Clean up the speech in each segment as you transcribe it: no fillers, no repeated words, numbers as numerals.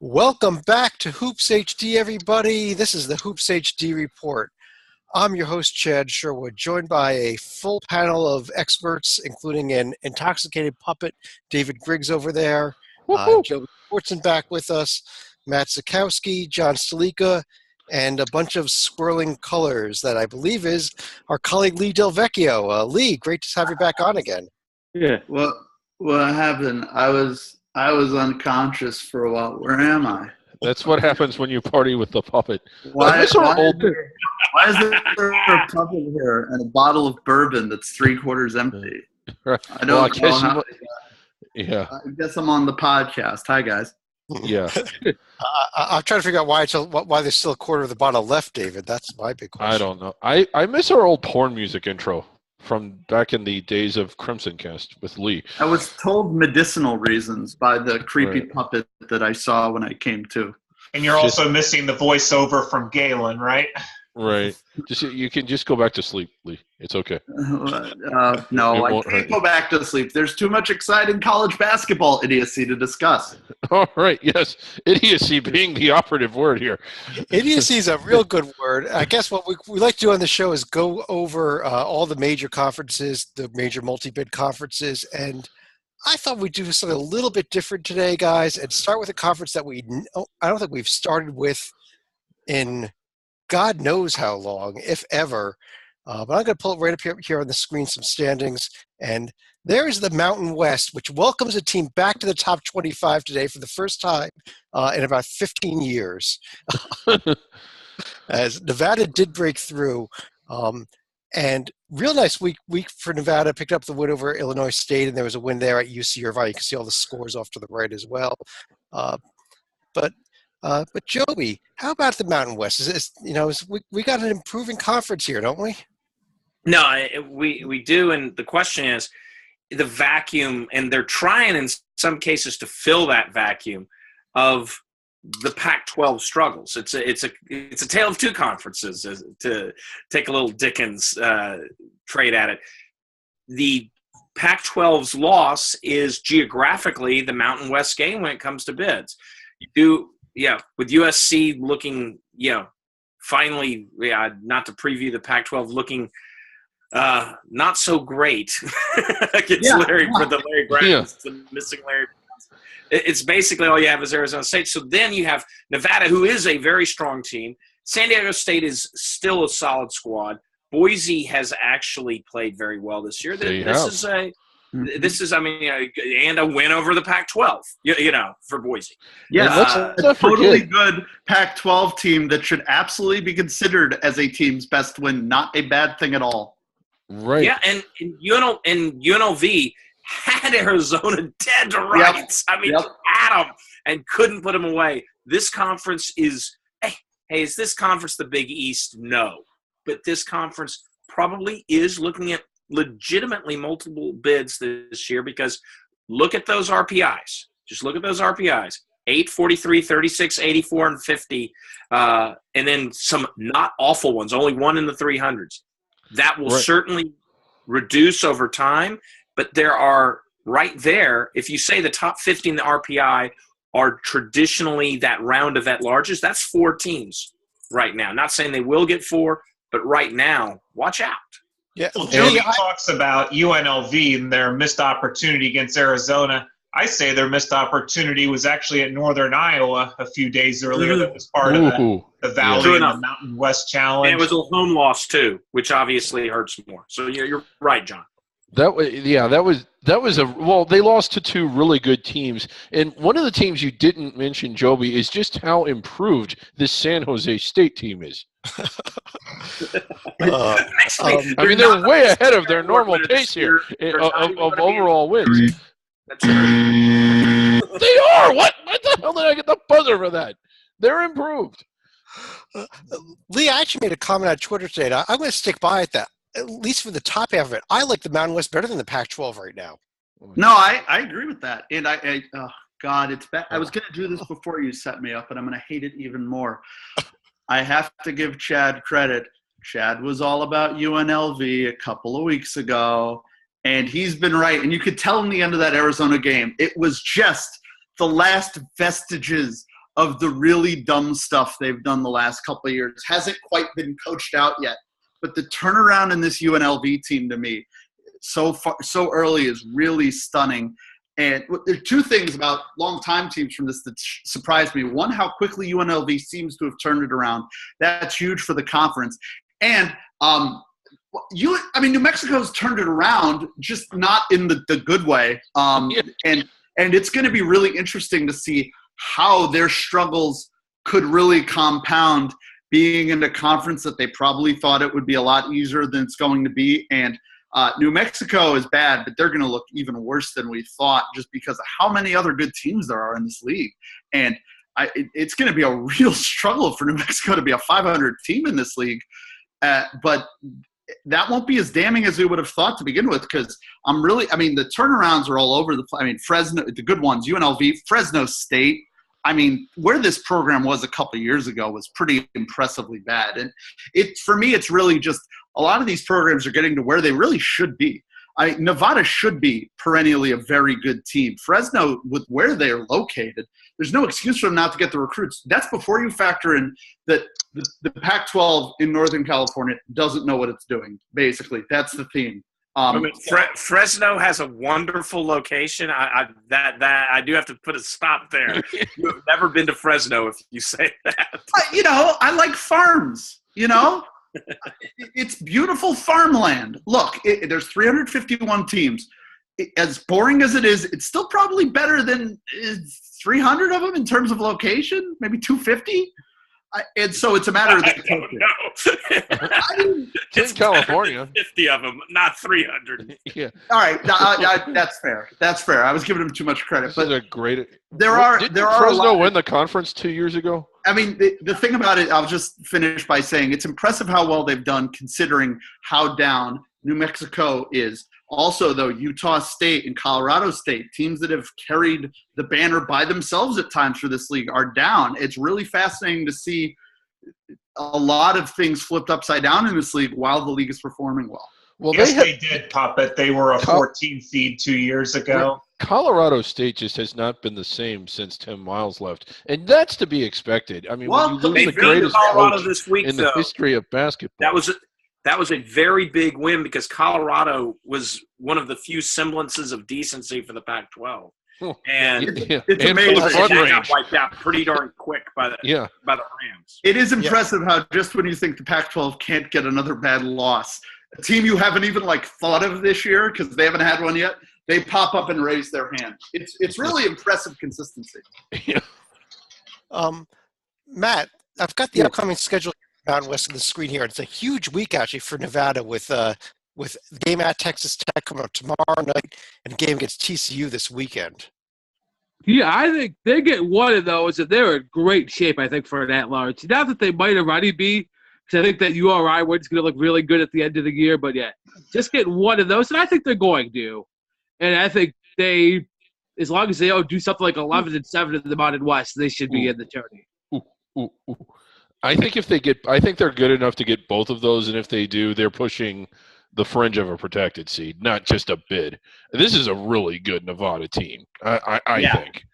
Welcome back to Hoops HD, everybody. This is the Hoops HD Report. I'm your host, Chad Sherwood, joined by a full panel of experts, including an intoxicated puppet, David Griggs over there, Joe Fortson back with us, Matt Zukowski, John Stalika, and a bunch of swirling colors that I believe is our colleague Lee Del Vecchio. Lee, great to have you back on again. Yeah. What happened? I was unconscious for a while. Where am I? That's what happens when you party with the puppet. Why is there a puppet here and a bottle of bourbon that's 3/4 empty? Right. I don't know how. Yeah. I guess I'm on the podcast. Hi, guys. Yeah. I'm trying to figure out why there's still a quarter of the bottle left, David. That's my big question. I don't know. I miss our old porn music intro from back in the days of Crimson Cast with Lee. I was told medicinal reasons by the creepy puppet that I saw when I came to. And you're also missing the voiceover from Galen, right? Right. You can just go back to sleep, Lee. It's okay. No, I can't go back to sleep. There's too much exciting college basketball idiocy to discuss. All right. Yes. Idiocy being the operative word here. Idiocy is a real good word. I guess what we like to do on the show is go over all the major conferences, the major multi-bid conferences, and I thought we'd do something a little bit different today, guys, and start with a conference that I don't think we've started with in God knows how long, if ever. But I'm going to pull it right up here on the screen, some standings. And there is the Mountain West, which welcomes a team back to the top 25 today for the first time in about 15 years. As Nevada did break through. And real nice week for Nevada. Picked up the win over Illinois State, and there was a win there at UC Irvine. You can see all the scores off to the right as well. But Joby, how about the Mountain West? We got an improving conference here, don't we? No, we do, and the question is the vacuum, and they're trying in some cases to fill that vacuum of the Pac-12 struggles. It's a tale of two conferences, to take a little Dickens trade at it. The Pac-12's loss is geographically the Mountain West game when it comes to bids. With USC looking, finally, not to preview the Pac-12 looking not so great against Larry Browns, the missing Larry Browns. It's basically all you have is Arizona State. So then you have Nevada, who is a very strong team. San Diego State is still a solid squad. Boise has actually played very well this year. This is, and a win over the Pac-12, for Boise. Yeah, a totally good Pac-12 team that should absolutely be considered as a team's best win. Not a bad thing at all. Right. Yeah, and UNLV had Arizona dead to rights. Had them and couldn't put them away. This conference is is this conference the Big East? No. But this conference probably is looking at legitimately multiple bids this year, because look at those RPIs. Just look at those RPIs. 8, 43, 36, 84, and 50. And then some not awful ones, only one in the 300s. That will certainly reduce over time, but there are right there, if you say the top 50 in the RPI are traditionally that round of at-larges, that's 4 teams right now. Not saying they will get 4, but right now, watch out. Yeah. Well, Joey talks about UNLV and their missed opportunity against Arizona. I say their missed opportunity was actually at Northern Iowa a few days earlier. That was part of the Valley and the Mountain West Challenge. And it was a home loss too, which obviously hurts more. So you're right, John. They lost to 2 really good teams. And one of the teams you didn't mention, Joby, is just how improved this San Jose State team is. They're way ahead of their normal pace here of overall wins. That's right. They are. What the hell did I get the buzzer for that? They're improved. Lee, I actually made a comment on Twitter today, and I'm going to stick by it that, at least for the top half of it, I like the Mountain West better than the Pac-12 right now. No, I agree with that. And it's bad. I was going to do this before you set me up, and I'm going to hate it even more. I have to give Chad credit. Chad was all about UNLV a couple of weeks ago, and he's been right. And you could tell in the end of that Arizona game, it was just the last vestiges of the really dumb stuff they've done the last couple of years. Hasn't quite been coached out yet. But the turnaround in this UNLV team to me so early is really stunning. And there are two things about long-time teams from this that surprised me. One, how quickly UNLV seems to have turned it around. That's huge for the conference. And New Mexico's turned it around, just not in the good way. And it's going to be really interesting to see how their struggles could really compound being in a conference that they probably thought it would be a lot easier than it's going to be. And New Mexico is bad, but they're going to look even worse than we thought just because of how many other good teams there are in this league. And it's going to be a real struggle for New Mexico to be a 500 team in this league. But that won't be as damning as we would have thought to begin with, because the turnarounds are all over Fresno, the good ones, UNLV, Fresno State. Where this program was a couple of years ago was pretty impressively bad. And for me, it's really just a lot of these programs are getting to where they really should be. Nevada should be perennially a very good team. Fresno, with where they're located, there's no excuse for them not to get the recruits. That's before you factor in that the Pac-12 in Northern California doesn't know what it's doing, basically. That's the theme. Fresno has a wonderful location. I do have to put a stop there. You have never been to Fresno if you say that. I like farms, It's beautiful farmland. Look, there's 351 teams. As boring as it is, it's still probably better than 300 of them in terms of location, maybe 250. And so it's a matter of it's California. 50 of them, not 300. Yeah. All right, that's fair. That's fair. I was giving him too much credit. This is a great. Didn't Fresno win the conference 2 years ago? The thing about it, I'll just finish by saying it's impressive how well they've done considering how down New Mexico is. Also, though, Utah State and Colorado State, teams that have carried the banner by themselves at times for this league, are down. It's really fascinating to see a lot of things flipped upside down in this league while the league is performing well. Well, yes, they did, Puppet. They were a 14 seed 2 years ago. Colorado State just has not been the same since Tim Miles left, and that's to be expected. When you lose the greatest coach this week, in the history of basketball. That was a very big win because Colorado was one of the few semblances of decency for the Pac-12. And it's amazing. They got wiped out pretty darn quick by the Rams. It is impressive how just when you think the Pac-12 can't get another bad loss, a team you haven't even thought of this year because they haven't had one yet, they pop up and raise their hand. It's really impressive consistency. Yeah. Matt, I've got the upcoming schedule Mountain West on the screen here. It's a huge week actually for Nevada with the game at Texas Tech coming up tomorrow night and a game against TCU this weekend. Yeah, I think they get one of those, and they're in great shape, I think, for an at-large. Not that they might already be, because I think that URI wins going to look really good at the end of the year, but yeah, just get one of those, and I think they're going to. And I think they, as long as they don't do something like 11-7 in the Mountain West, they should be in the tourney. I think they're good enough to get both of those, and if they do, they're pushing the fringe of a protected seed, not just a bid. This is a really good Nevada team, I think.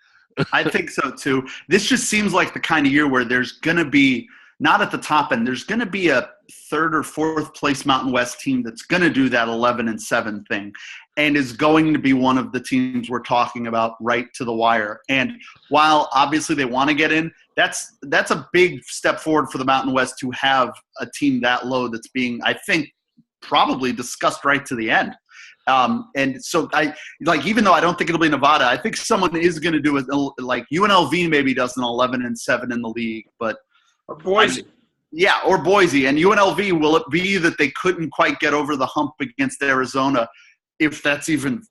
I think so too. This just seems like the kind of year where there's going to be, not at the top end, there's going to be a third or fourth place Mountain West team that's going to do that 11-7 thing and is going to be one of the teams we're talking about right to the wire. And while obviously they want to get in, that's a big step forward for the Mountain West to have a team that low that's being, I think, probably discussed right to the end. And so even though I don't think it'll be Nevada, I think someone is going to do it, like UNLV maybe does an 11-7 in the league, but or Boise. Or Boise. And UNLV, will it be that they couldn't quite get over the hump against Arizona? If that's even,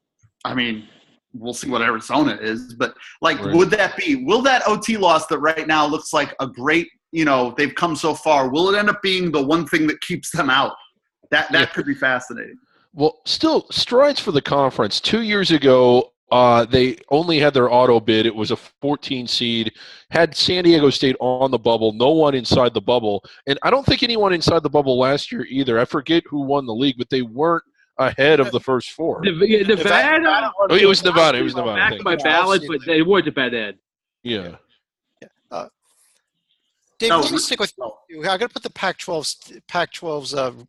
we'll see what Arizona is. But, Would that be – will that OT loss that right now looks like a great – they've come so far, will it end up being the one thing that keeps them out? That could be fascinating. Well, still, strides for the conference. 2 years ago, they only had their auto bid. It was a 14 seed, had San Diego State on the bubble, no one inside the bubble. And I don't think anyone inside the bubble last year either. I forget who won the league, but they weren't ahead of the first four. Nevada? It was Nevada. It was Nevada. Back to my ballot, but they would have been in. Yeah. Dave, No, let me stick with no. you. I got to put the Pac-12's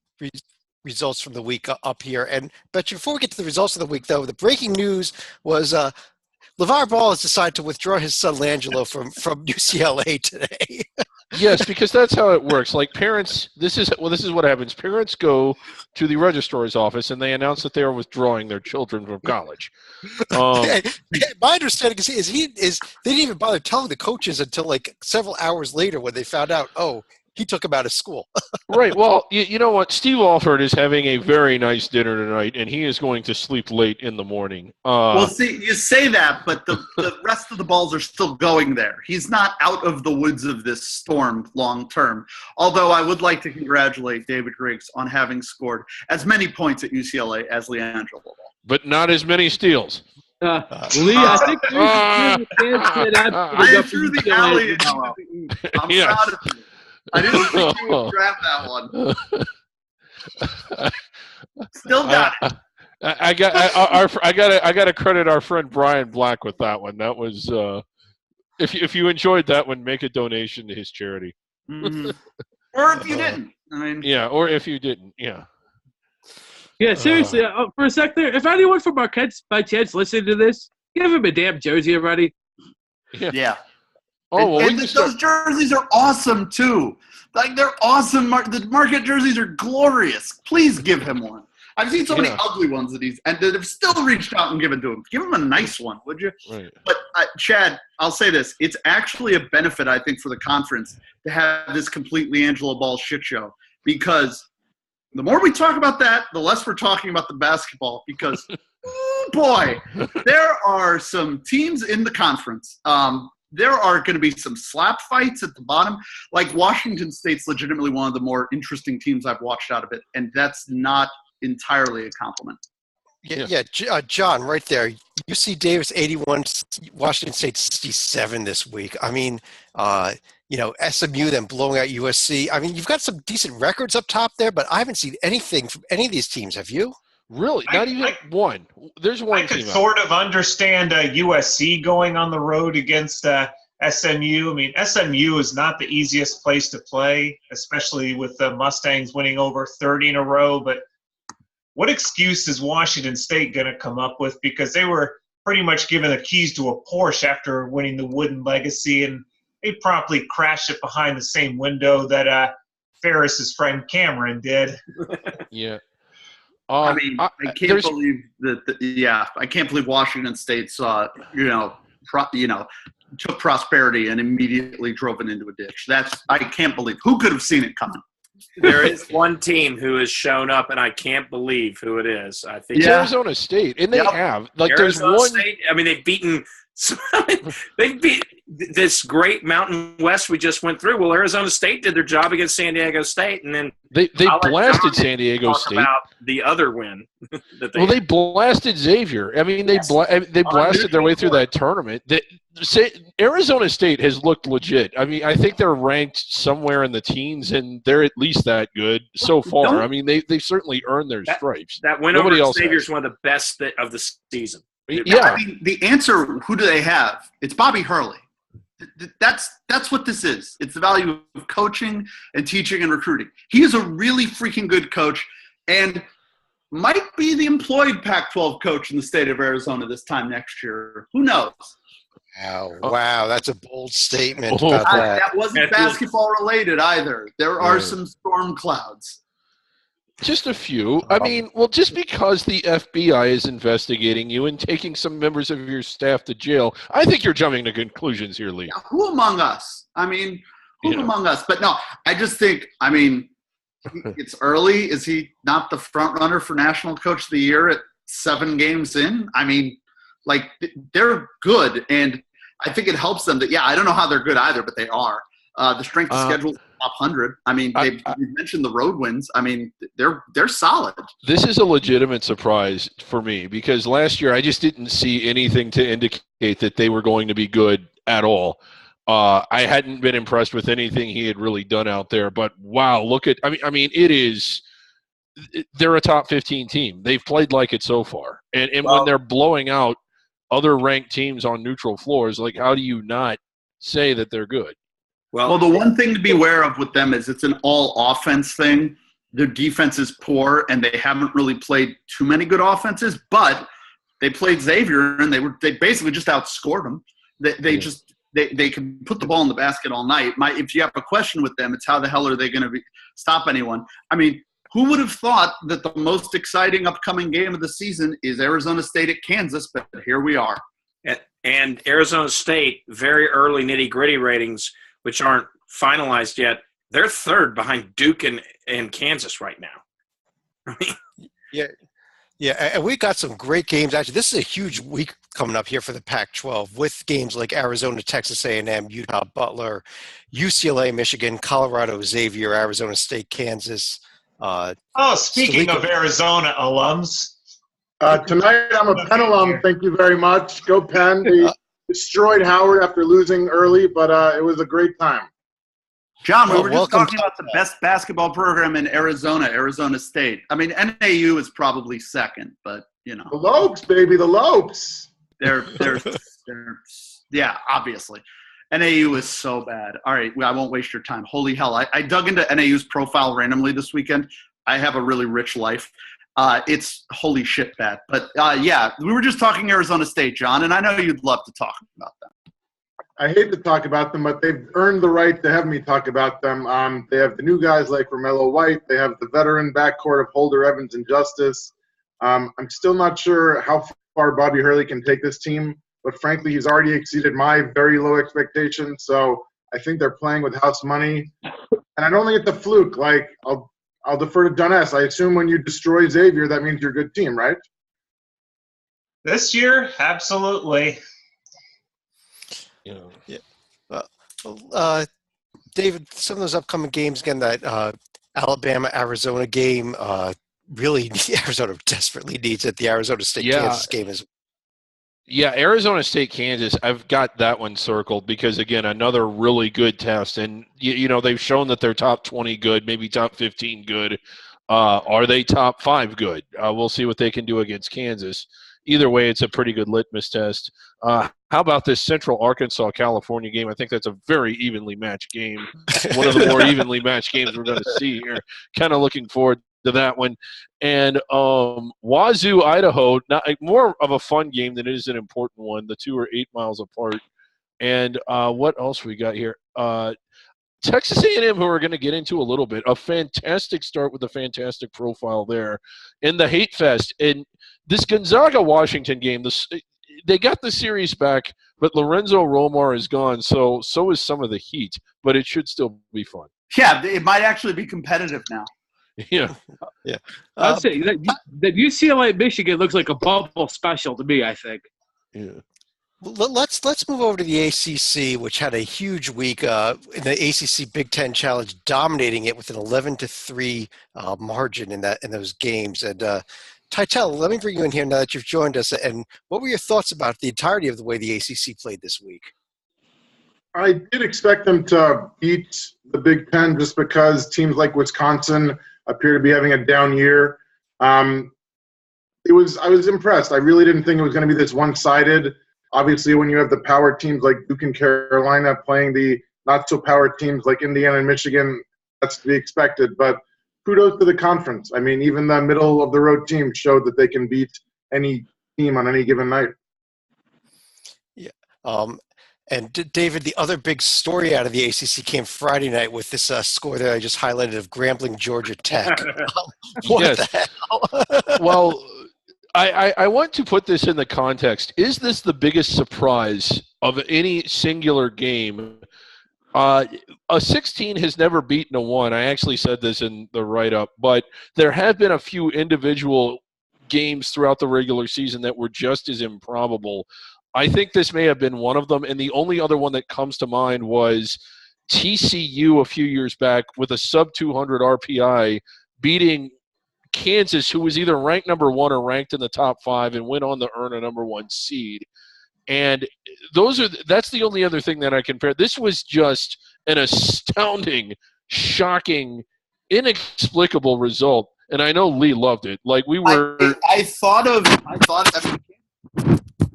results from the week up here. But before we get to the results of the week, though, the breaking news was LeVar Ball has decided to withdraw his son Langelo from UCLA today. Yes, because that's how it works. Like parents, this is what happens. Parents go to the registrar's office and they announce that they are withdrawing their children from college. My understanding is they didn't even bother telling the coaches until like several hours later when they found out, oh, he took him out of school. Right. Well, you know what? Steve Alford is having a very nice dinner tonight, and he is going to sleep late in the morning. Well, see, you say that, but the rest of the balls are still going there. He's not out of the woods of this storm long term. Although I would like to congratulate David Griggs on having scored as many points at UCLA as Leandro Ball. But not as many steals. Lee, I think there's a chance that I threw the alley into the east. I'm Yes. proud of you. I didn't think you would grab that one. Still got it. I got to credit our friend Brian Black with that one. That was if you enjoyed that one, make a donation to his charity. Mm-hmm. Or if you didn't, I mean, yeah, or if you didn't, yeah. Yeah, seriously, for a sec there, if anyone from Marquette's by chance listening to this, give him a damn jersey already. Yeah. Oh, well, and those jerseys are awesome too. Like they're awesome. The Marquette jerseys are glorious. Please give him one. I've seen so many ugly ones that have still reached out and given to him. Give him a nice one, would you? Right. But Chad, I'll say this: it's actually a benefit, I think, for the conference to have this complete Leandro Ball shit show, because the more we talk about that, the less we're talking about the basketball. Because, oh boy, there are some teams in the conference. There are going to be some slap fights at the bottom. Like Washington State's legitimately one of the more interesting teams I've watched out of it, and that's not entirely a compliment. John, right there. UC Davis 81, Washington State 67 this week. I mean, SMU then blowing out USC. I mean, you've got some decent records up top there, but I haven't seen anything from any of these teams. Have you? Really? Not even one. There's one I could team sort of understand USC going on the road against SMU. I mean, SMU is not the easiest place to play, especially with the Mustangs winning over 30 in a row. But what excuse is Washington State going to come up with? Because they were pretty much given the keys to a Porsche after winning the Wooden Legacy, and they promptly crashed it behind the same window that Ferris's friend Cameron did. Yeah. I mean, I can't believe that. I can't believe Washington State saw, took prosperity and immediately drove it into a ditch. I can't believe. Who could have seen it coming? There is one team who has shown up, and I can't believe who it is. I think it's Arizona State, and they have Arizona there's one. State, I mean, they've beaten. They beat this great Mountain West we just went through. Well, Arizona State did their job against San Diego State, and then they blasted San Diego State. About the other win that they blasted Xavier. I mean, they blasted their way through that tournament. Arizona State has looked legit. I mean, I think they're ranked somewhere in the teens, and they're at least that good so far. I mean, they've certainly earned their stripes. That win over Xavier is one of the best of the season. Yeah, I mean, the answer, who do they have? It's Bobby Hurley. That's what this is. It's the value of coaching and teaching and recruiting. He is a really freaking good coach and might be the employed Pac-12 coach in the state of Arizona this time next year. Who knows? Wow, that's a bold statement about that. That wasn't basketball related either. There are some storm clouds. Just a few. I mean, well, just because the FBI is investigating you and taking some members of your staff to jail, I think you're jumping to conclusions here, Lee. Yeah, who among us? I mean, who among us? But no, I just think, I mean, it's early. Is he not the front runner for National Coach of the Year at 7 games in? I mean, like, they're good, and I think it helps them that, I don't know how they're good either, but they are. The strength of schedule top 100. I mean, you mentioned the road wins. I mean, they're solid. This is a legitimate surprise for me because last year I just didn't see anything to indicate that they were going to be good at all. I hadn't been impressed with anything he had really done out there. But wow, I mean, they're a top 15 team. They've played like it so far, and when they're blowing out other ranked teams on neutral floors, like how do you not say that they're good? Well, the one thing to be aware of with them is it's an all-offense thing. Their defense is poor, and they haven't really played too many good offenses, but they played Xavier, and they basically just outscored them. They can put the ball in the basket all night. If you have a question with them, it's how the hell are they going to stop anyone? I mean, who would have thought that the most exciting upcoming game of the season is Arizona State at Kansas, but here we are. And Arizona State, very early nitty-gritty ratings, which aren't finalized yet, they're third behind Duke and Kansas right now. Yeah, and we got some great games. Actually, this is a huge week coming up here for the Pac-12 with games like Arizona, Texas A&M, Utah, Butler, UCLA, Michigan, Colorado, Xavier, Arizona State, Kansas. Speaking of Arizona alums. Tonight I'm a Penn alum. Thank you very much. Go Penn. They destroyed Howard after losing early, but it was a great time. John, we were just talking about the best basketball program in Arizona State. I mean, NAU is probably second, but, you know. The Lopes, baby, the Lopes. They're yeah, obviously. NAU is so bad. All right, I won't waste your time. Holy hell. I dug into NAU's profile randomly this weekend. I have a really rich life. It's holy shit bad. But, yeah, we were just talking Arizona State, John, and I know you'd love to talk about that. I hate to talk about them, but they've earned the right to have me talk about them. They have the new guys like Romello White. They have the veteran backcourt of Holder, Evans, and Justice. I'm still not sure how far Bobby Hurley can take this team, but frankly, he's already exceeded my very low expectations. So I think they're playing with house money. And I don't think it's a fluke. Like, I'll defer to Dunn-S. I assume when you destroy Xavier, that means you're a good team, right? This year, absolutely. David, some of those upcoming games, again, that Alabama-Arizona game, really Arizona desperately needs it. The Arizona State-Kansas game is. Yeah, Arizona State-Kansas, I've got that one circled because, again, another really good test. And, you know, they've shown that they're top 20 good, maybe top 15 good. Are they top 5 good? We'll see what they can do against Kansas. Either way, it's a pretty good litmus test. How about this Central Arkansas-California game? I think that's a very evenly matched game. One of the more evenly matched games we're going to see here. Kind of looking forward to that one. And Wazoo, Idaho, more of a fun game than it is an important one. The two are 8 miles apart. And what else we got here? Texas A&M, who we're going to get into a little bit, a fantastic start with a fantastic profile there. And the Hate Fest. And this Gonzaga-Washington game, they got the series back, but Lorenzo Romar is gone, so is some of the heat. But it should still be fun. Yeah, it might actually be competitive now. Yeah. Yeah. I'd say that UCLA Michigan looks like a bubble special to me, I think. Yeah. Let's move over to the ACC, which had a huge week in the ACC Big Ten Challenge, dominating it with an 11-3 margin in those games. And Titel, let me bring you in here now that you've joined us. And what were your thoughts about the entirety of the way the ACC played this week? I did expect them to beat the Big Ten just because teams like Wisconsin appear to be having a down year. I was impressed. I really didn't think it was going to be this one-sided. Obviously, when you have the power teams like Duke and Carolina playing the not-so-power teams like Indiana and Michigan, that's to be expected. But kudos to the conference. I mean, even the middle-of-the-road team showed that they can beat any team on any given night. Yeah. And David, the other big story out of the ACC came Friday night with this score that I just highlighted of Grambling, Georgia Tech. What the hell? Well, I want to put this in the context. Is this the biggest surprise of any singular game? A 16 has never beaten a 1. I actually said this in the write-up, but there have been a few individual games throughout the regular season that were just as improbable. I think this may have been one of them, and the only other one that comes to mind was TCU a few years back with a sub-200 RPI beating Kansas, who was either ranked number 1 or ranked in the top 5 and went on to earn a number 1 seed. And that's the only other thing that I compare. This was just an astounding, shocking, inexplicable result. And I know Lee loved it. Like I thought of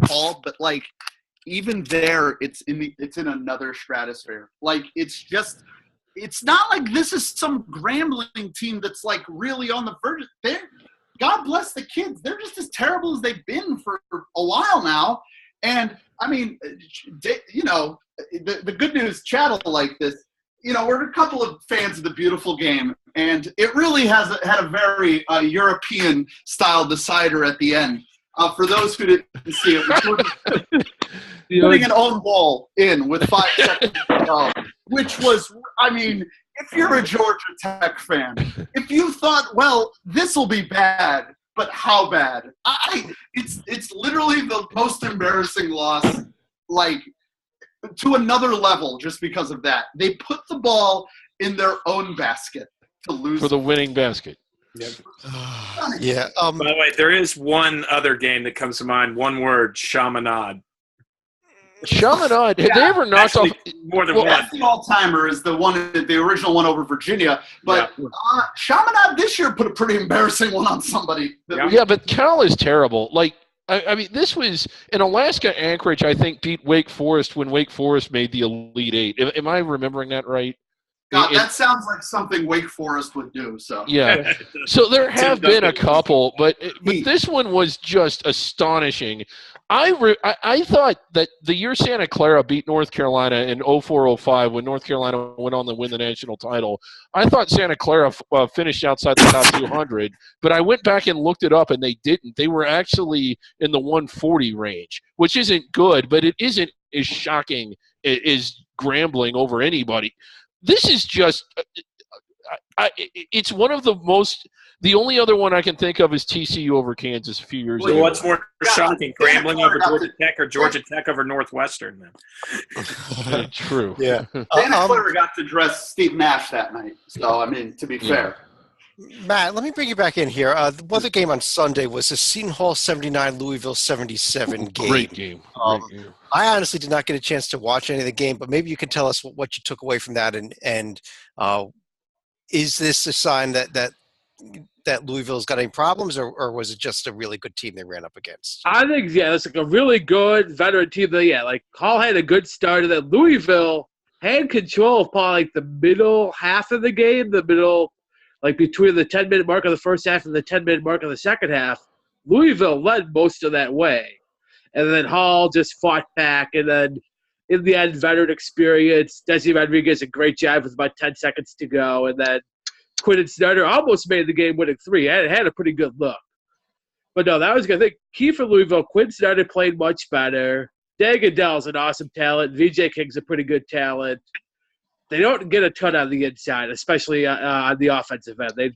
Paul, but like even there, it's in another stratosphere. Like it's not like this is some Grambling team that's like really on the verge. God bless the kids. They're just as terrible as they've been for a while now. And I mean, you know, the good news, Chad will like this. You know, we're a couple of fans of the beautiful game, and it really had a very European-style decider at the end. For those who didn't see it, putting an own ball in with 5 seconds to go, which was, I mean, if you're a Georgia Tech fan, if you thought, well, this will be bad, but how bad? It's literally the most embarrassing loss, like, to another level just because of that. They put the ball in their own basket to lose. For the winning basket. Yep. Yeah. By the way, there is one other game that comes to mind. One word: Chaminade. Chaminade. Have they ever knocked off more than one? That's the all-timer is the original one over Virginia. But Chaminade this year put a pretty embarrassing one on somebody. Yeah, but Cal is terrible. Like, I mean, this was in Alaska Anchorage. I think beat Wake Forest when Wake Forest made the Elite Eight. Am I remembering that right? God, that sounds like something Wake Forest would do. So yeah, so there have been a couple, but this one was just astonishing. I thought that the year Santa Clara beat North Carolina in 04-05 when North Carolina went on to win the national title, I thought Santa Clara finished outside the top 200, but I went back and looked it up, and they didn't. They were actually in the 140 range, which isn't good, but it isn't as shocking as Grambling over anybody. This is just it's one of the most – the only other one I can think of is TCU over Kansas a few years ago. What's more shocking, Grambling over Georgia Tech or Georgia Tech over Northwestern? Then? True. Yeah. Santa Clara got to dress Steve Nash that night. So, I mean, to be fair. Matt, let me bring you back in here. The other game on Sunday was the Seton Hall 79, Louisville 77 game. Great game. I honestly did not get a chance to watch any of the game, but maybe you can tell us what you took away from that. And is this a sign that Louisville's got any problems, or was it just a really good team they ran up against? I think, it's like a really good veteran team. Like Hall had a good start, and then Louisville had control of probably like the middle half of the game, like between the 10-minute mark of the first half and the 10-minute mark of the second half. Louisville led most of that way. And then Hall just fought back, and then in the end, veteran experience. Desi Rodriguez, a great job with about 10 seconds to go, and then Quinton Snyder almost made the game-winning three. Had a pretty good look. But no, that was good. I think key for Louisville, Quinton Snyder played much better. Dagadell's an awesome talent. VJ King's a pretty good talent. They don't get a ton on the inside, especially on the offensive end. They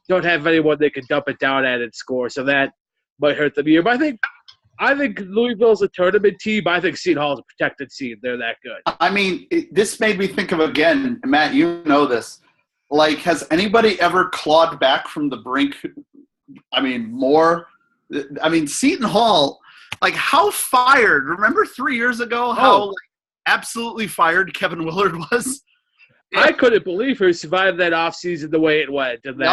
don't have anyone they can dump it down at and score, so that might hurt them here. But I think Louisville's a tournament team. I think Seton Hall is a protected seed. They're that good. I mean, this made me think of, again, Matt, you know this. Like, has anybody ever clawed back from the brink? I mean, more. I mean, Seton Hall, like, how fired. Remember 3 years ago how absolutely fired Kevin Willard was? I couldn't believe he survived that offseason the way it went. And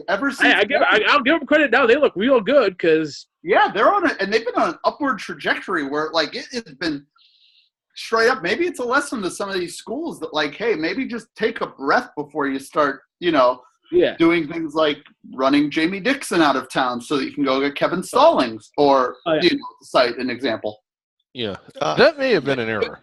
ever since I'll give them credit now. They look real good because they're on and they've been on an upward trajectory where like it has been straight up. Maybe it's a lesson to some of these schools that like, hey, maybe just take a breath before you start, doing things like running Jamie Dixon out of town so that you can go get Kevin Stallings or to cite an example. Yeah, that may have been an error.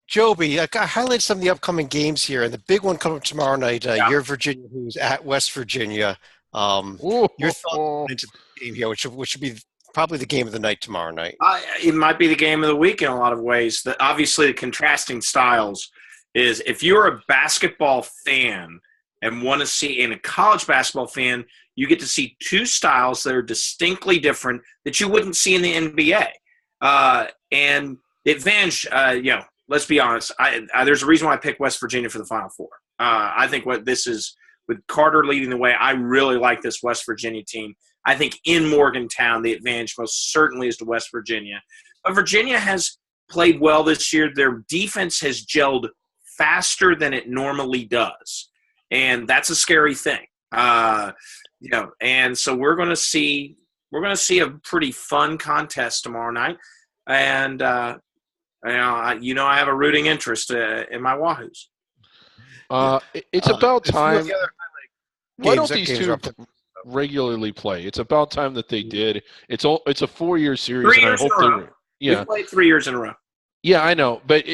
Joby, I highlighted some of the upcoming games here, and the big one coming up tomorrow night. Your Virginia, who's at West Virginia. Your thoughts into the game here, which should be probably the game of the night tomorrow night. It might be the game of the week in a lot of ways. Obviously, the contrasting styles is if you're a basketball fan and want to see, and a college basketball fan, you get to see two styles that are distinctly different that you wouldn't see in the NBA. And the advantage, let's be honest. There's a reason why I picked West Virginia for the Final Four. I think what this is, with Carter leading the way, I really like this West Virginia team. I think in Morgantown, the advantage most certainly is to West Virginia. But Virginia has played well this year. Their defense has gelled faster than it normally does, and that's a scary thing. And so we're going to see a pretty fun contest tomorrow night. And I have a rooting interest in my Wahoos. It's about time. Why don't these games two regularly play? It's about time that they did. It's a 4-year series, 3 and I years in hope a they. row. Yeah, We've played 3 years in a row. yeah, I know, but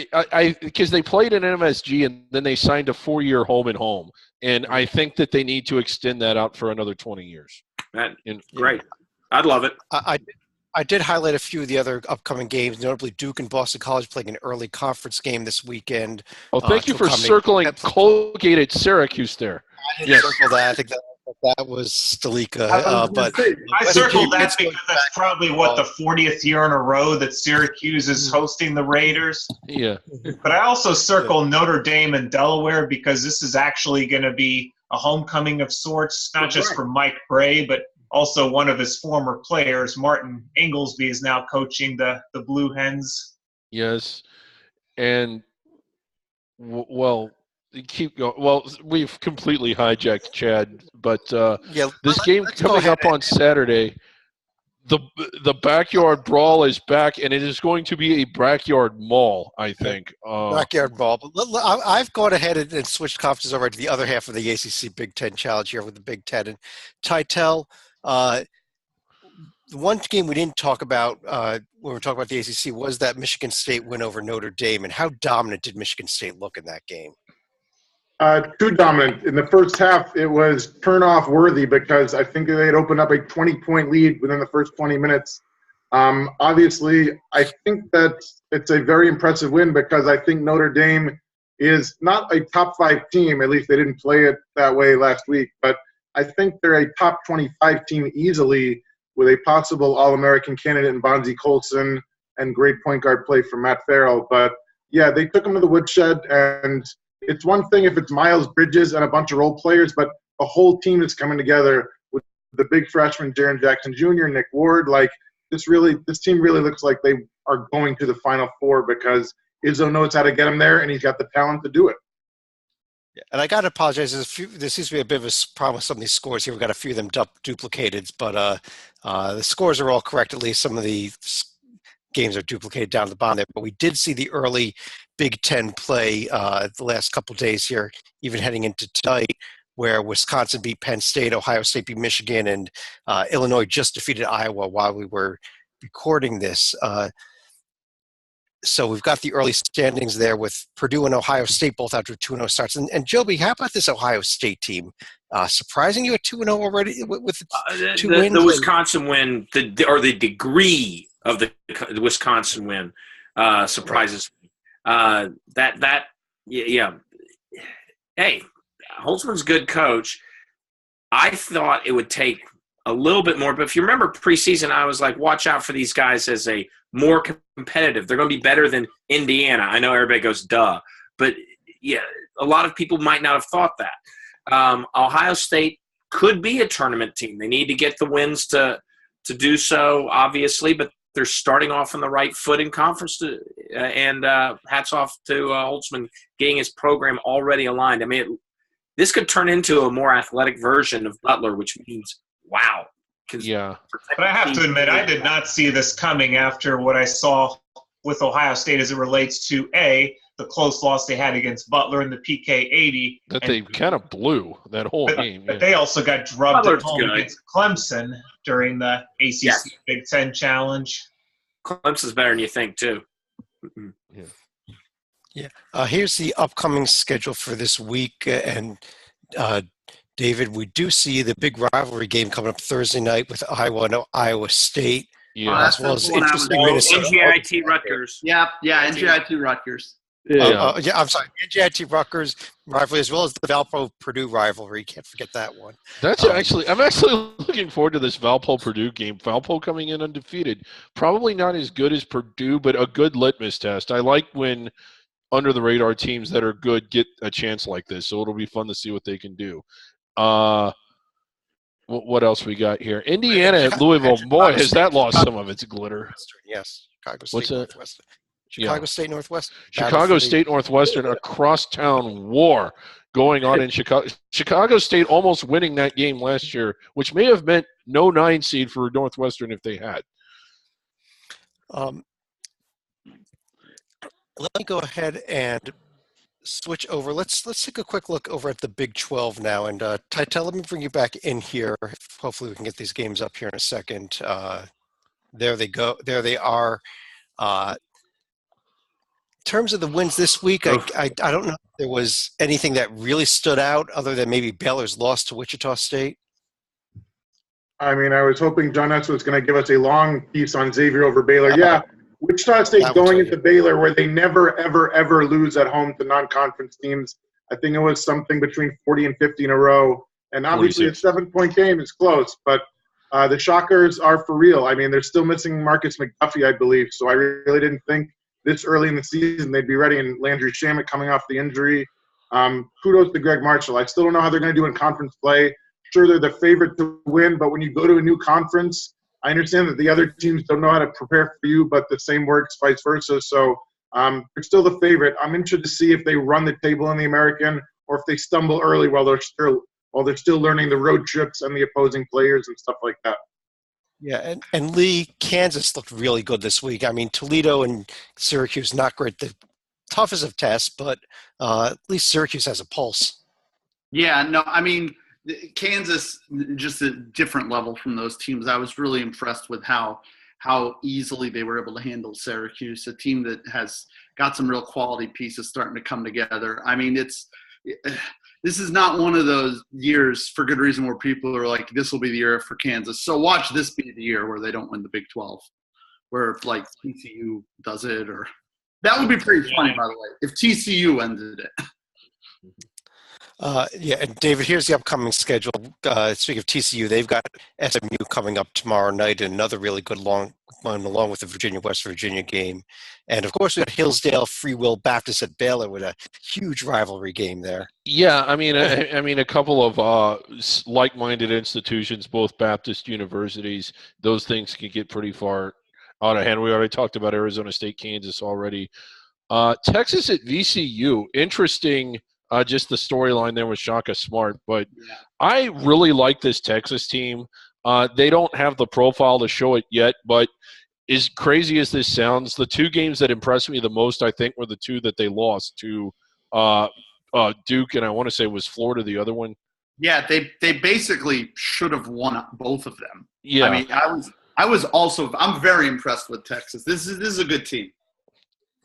because they played in MSG and then they signed a 4-year home and home, and I think that they need to extend that out for another 20 years. Great, I'd love it. I did highlight a few of the other upcoming games, notably Duke and Boston College playing an early conference game this weekend. Oh, thank you for circling Colgate at Syracuse there. I didn't circle that. I think that was Stalika. But I circled that because that's probably the 40th year in a row that Syracuse is hosting the Raiders. Yeah. But I also circle Notre Dame and Delaware because this is actually going to be a homecoming of sorts, not just for Mike Bray, but also one of his former players, Martin Inglesby, is now coaching the Blue Hens. Yes. And, well, keep going. Well, we've completely hijacked Chad, but this game coming up on Saturday, the backyard brawl is back, and it is going to be a backyard maul, I think. Backyard brawl. But I've gone ahead and switched conferences over to the other half of the ACC Big Ten Challenge here with the Big Ten. And Titel, the one game we didn't talk about when we were talking about the ACC was that Michigan State win over Notre Dame. And how dominant did Michigan State look in that game? Too dominant. In the first half, it was turn-off worthy because I think they had opened up a 20-point lead within the first 20 minutes. Obviously, I think that it's a very impressive win because I think Notre Dame is not a top-5 team. At least they didn't play it that way last week. But I think they're a top 25 team easily with a possible All-American candidate in Bonzie Colson and great point guard play from Matt Farrell. But, yeah, they took them to the woodshed, and it's one thing if it's Miles Bridges and a bunch of role players, but the whole team is coming together with the big freshman, Jaren Jackson Jr., Nick Ward. Like, this team really looks like they are going to the Final Four because Izzo knows how to get them there, and he's got the talent to do it. Yeah, and I got to apologize. There seems to be a bit of a problem with some of these scores here. We've got a few of them duplicated, but the scores are all correct. At least some of the games are duplicated down the bottom there. But we did see the early Big Ten play the last couple of days here, even heading into tonight, where Wisconsin beat Penn State, Ohio State beat Michigan, and Illinois just defeated Iowa while we were recording this. So we've got the early standings there with Purdue and Ohio State both after 2-0 starts. And Joby, how about this Ohio State team? Surprising you at 2-0 already with 2 wins? The Wisconsin win, or the degree of the Wisconsin win surprises me. Yeah. Hey, Holtzman's a good coach. I thought it would take a little bit more, but if you remember preseason, I was like, watch out for these guys as a more competitive. They're going to be better than Indiana. I know everybody goes, duh, but yeah, a lot of people might not have thought that. Ohio State could be a tournament team. They need to get the wins to do so, obviously, but they're starting off on the right foot in conference, and hats off to Holtzman getting his program already aligned. I mean, this could turn into a more athletic version of Butler, which means, wow. Yeah. But I have to admit, I did not see this coming after what I saw with Ohio State as it relates to, the close loss they had against Butler in the PK 80. That they kind of blew that whole game. But they also got drubbed at home against Clemson during the ACC Big Ten Challenge. Clemson's better than you think, too. Yeah. Here's the upcoming schedule for this week. And David, we do see the big rivalry game coming up Thursday night with Iowa and Iowa State. Yeah, as well as interesting Minnesota. NJIT Rutgers. Yeah, NJIT Rutgers. I'm sorry, NJIT Rutgers rivalry, as well as the Valpo Purdue rivalry. Can't forget that one. That's I'm actually looking forward to this Valpo Purdue game. Valpo coming in undefeated, probably not as good as Purdue, but a good litmus test. I like when under the radar teams that are good get a chance like this, so it'll be fun to see what they can do. What else we got here? Indiana at Louisville. Boy, has that lost some of its glitter. Yes, Chicago State. What's that? Northwestern. State Northwestern. Chicago State Northwestern, a crosstown war going on in Chicago. Chicago State almost winning that game last year, which may have meant no 9 seed for Northwestern if they had. Let me go ahead and switch over. Let's take a quick look over at the Big 12 now. And Tytel, let me bring you back in here. Hopefully we can get these games up here in a second. There they go. There they are. In terms of the wins this week, I don't know if there was anything that really stood out other than maybe Baylor's loss to Wichita State. I mean, I was hoping John Etz was going to give us a long piece on Xavier over Baylor. Yeah, Wichita State going into Baylor where they never, ever, ever lose at home to non-conference teams. I think it was something between 40 and 50 in a row. And obviously 46. a 7-point game is close, but the Shockers are for real. I mean, they're still missing Marcus McDuffie, I believe, so I really didn't think this early in the season they'd be ready. And Landry Shamet coming off the injury. Kudos to Greg Marshall. I still don't know how they're going to do in conference play. Sure, they're the favorite to win, but when you go to a new conference, I understand that the other teams don't know how to prepare for you, but the same works vice versa. So they're still the favorite. I'm interested to see if they run the table in the American or if they stumble early while they're still learning the road trips and the opposing players and stuff like that. Yeah, and Lee, Kansas looked really good this week. I mean, Toledo and Syracuse, not great, the toughest of tests, but at least Syracuse has a pulse. Yeah, no, I mean, Kansas, just a different level from those teams. I was really impressed with how easily they were able to handle Syracuse, a team that has got some real quality pieces starting to come together. I mean, this is not one of those years, for good reason, where people are like, this will be the year for Kansas. So watch this be the year where they don't win the Big 12, where like TCU does it, or that would be pretty funny, by the way, if TCU ended it. Yeah, and David, here's the upcoming schedule. Speaking of TCU, they've got SMU coming up tomorrow night, and another really good long one, along with the West Virginia game. And of course, we got Hillsdale Free Will Baptist at Baylor with a huge rivalry game there. Yeah, I mean, a couple of like-minded institutions, both Baptist universities. Those things can get pretty far out of hand. We already talked about Arizona State, Kansas already. Texas at VCU, interesting. Just the storyline there with Shaka Smart, but yeah. I really like this Texas team. They don't have the profile to show it yet, but as crazy as this sounds, the two games that impressed me the most, I think, were the two that they lost to Duke, and I want to say was Florida, the other one. Yeah, they basically should have won both of them. Yeah, I mean, I'm very impressed with Texas. This is a good team.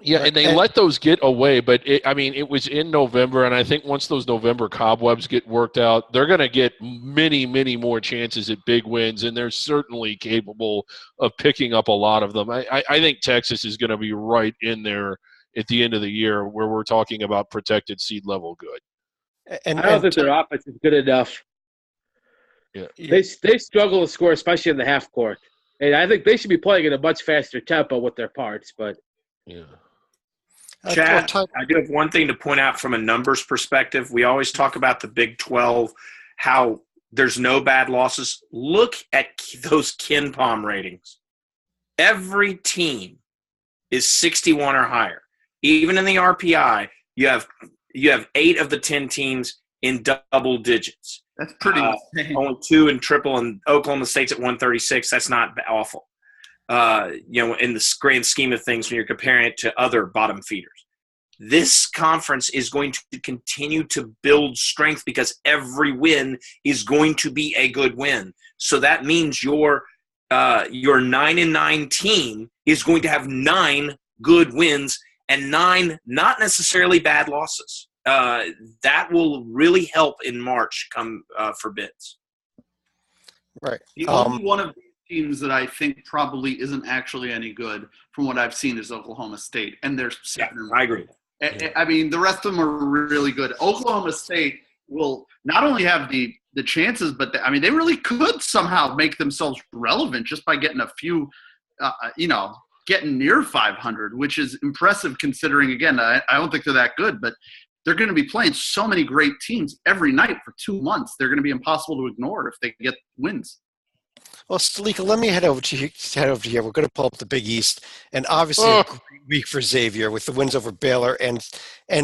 Yeah, and they let those get away, but it was in November, and I think once those November cobwebs get worked out, they're going to get many, many more chances at big wins, and they're certainly capable of picking up a lot of them. I think Texas is going to be right in there at the end of the year where we're talking about protected seed level good. And I don't think their offense is good enough. Yeah, they struggle to score, especially in the half court, and I think they should be playing at a much faster tempo with their parts, but yeah. Chad, I do have one thing to point out from a numbers perspective. We always talk about the Big 12, how there's no bad losses. Look at those KenPom ratings. Every team is 61 or higher. Even in the RPI, you have 8 of the 10 teams in double digits. That's pretty insane. Only 2 in triple, and Oklahoma State's at 136. That's not awful. In the grand scheme of things when you're comparing it to other bottom feeders. This conference is going to continue to build strength because every win is going to be a good win. So that means your 9-9 team is going to have 9 good wins and 9 not necessarily bad losses. That will really help in March come for bids. Right. The only one of teams that I think probably isn't actually any good from what I've seen is Oklahoma State, and they're 7. I agree. I mean, the rest of them are really good. Oklahoma State will not only have the chances, but they really could somehow make themselves relevant just by getting a few, getting near 500, which is impressive considering, again, I don't think they're that good, but they're going to be playing so many great teams every night for 2 months. They're going to be impossible to ignore if they get wins. Well, Stalika, let me head over to here. We're going to pull up the Big East, and obviously a great week for Xavier with the wins over Baylor and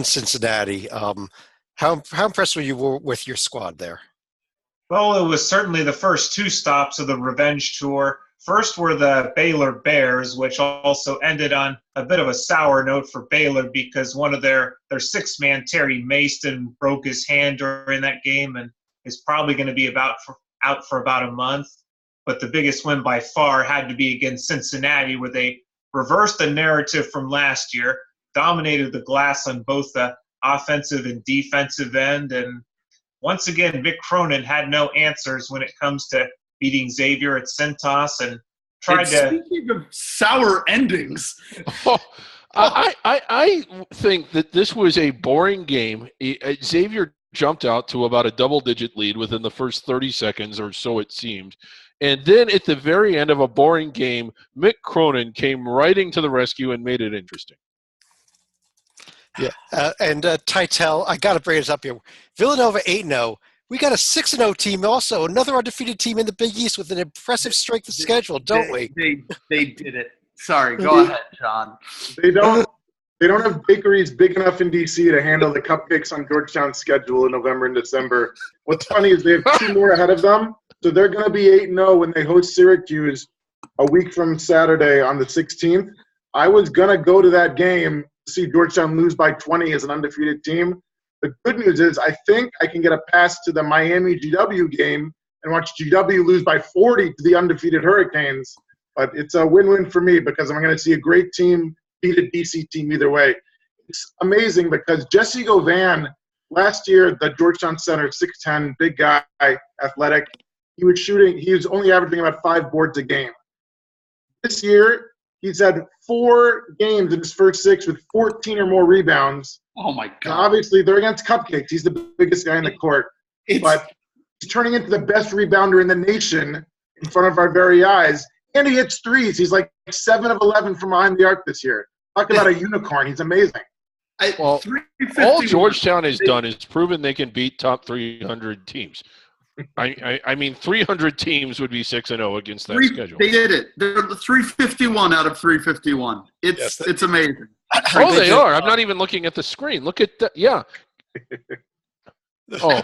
Cincinnati. How impressed were you with your squad there? Well, it was certainly the first 2 stops of the revenge tour. First were the Baylor Bears, which also ended on a bit of a sour note for Baylor because one of their six-man, Terry Mason, broke his hand during that game and is probably going to be out for about a month. But the biggest win by far had to be against Cincinnati, where they reversed the narrative from last year, dominated the glass on both the offensive and defensive end, and once again, Mick Cronin had no answers when it comes to beating Xavier at Centos and Speaking of sour endings. I think that this was a boring game. Xavier jumped out to about a double-digit lead within the first 30 seconds, or so it seemed. And then at the very end of a boring game, Mick Cronin came riding to the rescue and made it interesting. Yeah, and Titel, I got to bring this up here. Villanova 8-0. We got a 6-0 team also, another undefeated team in the Big East with an impressive strength of schedule, don't we? They did it. Sorry, go ahead, John. They don't have bakeries big enough in D.C. to handle the cupcakes on Georgetown's schedule in November and December. What's funny is they have 2 more ahead of them, so they're going to be 8-0 when they host Syracuse a week from Saturday on the 16th. I was going to go to that game to see Georgetown lose by 20 as an undefeated team. The good news is I think I can get a pass to the Miami GW game and watch GW lose by 40 to the undefeated Hurricanes. But it's a win-win for me because I'm going to see a great team beat a DC team either way. It's amazing because Jesse Govan, last year, the Georgetown center, 6'10", big guy, athletic, he was only averaging about 5 boards a game. This year, he's had 4 games in his first 6 with 14 or more rebounds. Oh, my God. And obviously, they're against cupcakes. He's the biggest guy in the court. But he's turning into the best rebounder in the nation in front of our very eyes. And he hits threes. He's like 7 of 11 from behind the arc this year. Talk about a unicorn. He's amazing. Well, all Georgetown has done is proven they can beat top 300 teams. I mean, 300 teams would be 6-0 against that schedule. They did it. They're 351 out of 351. It's amazing. Oh, they are. I'm not even looking at the screen. Look at that. Yeah. Oh,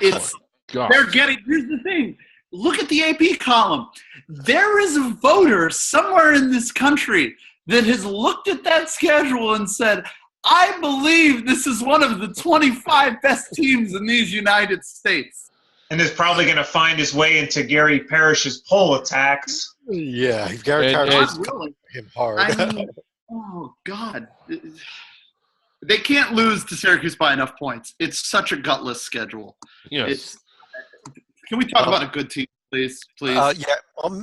God. They're getting. Here's the thing. Look at the AP column. There is a voter somewhere in this country that has looked at that schedule and said, I believe this is one of the 25 best teams in these United States. And is probably going to find his way into Gary Parrish's poll attacks. Yeah, Gary Parrish is really him hard. I mean, oh, God. They can't lose to Syracuse by enough points. It's such a gutless schedule. Yes. Can we talk about a good team, please? Yeah.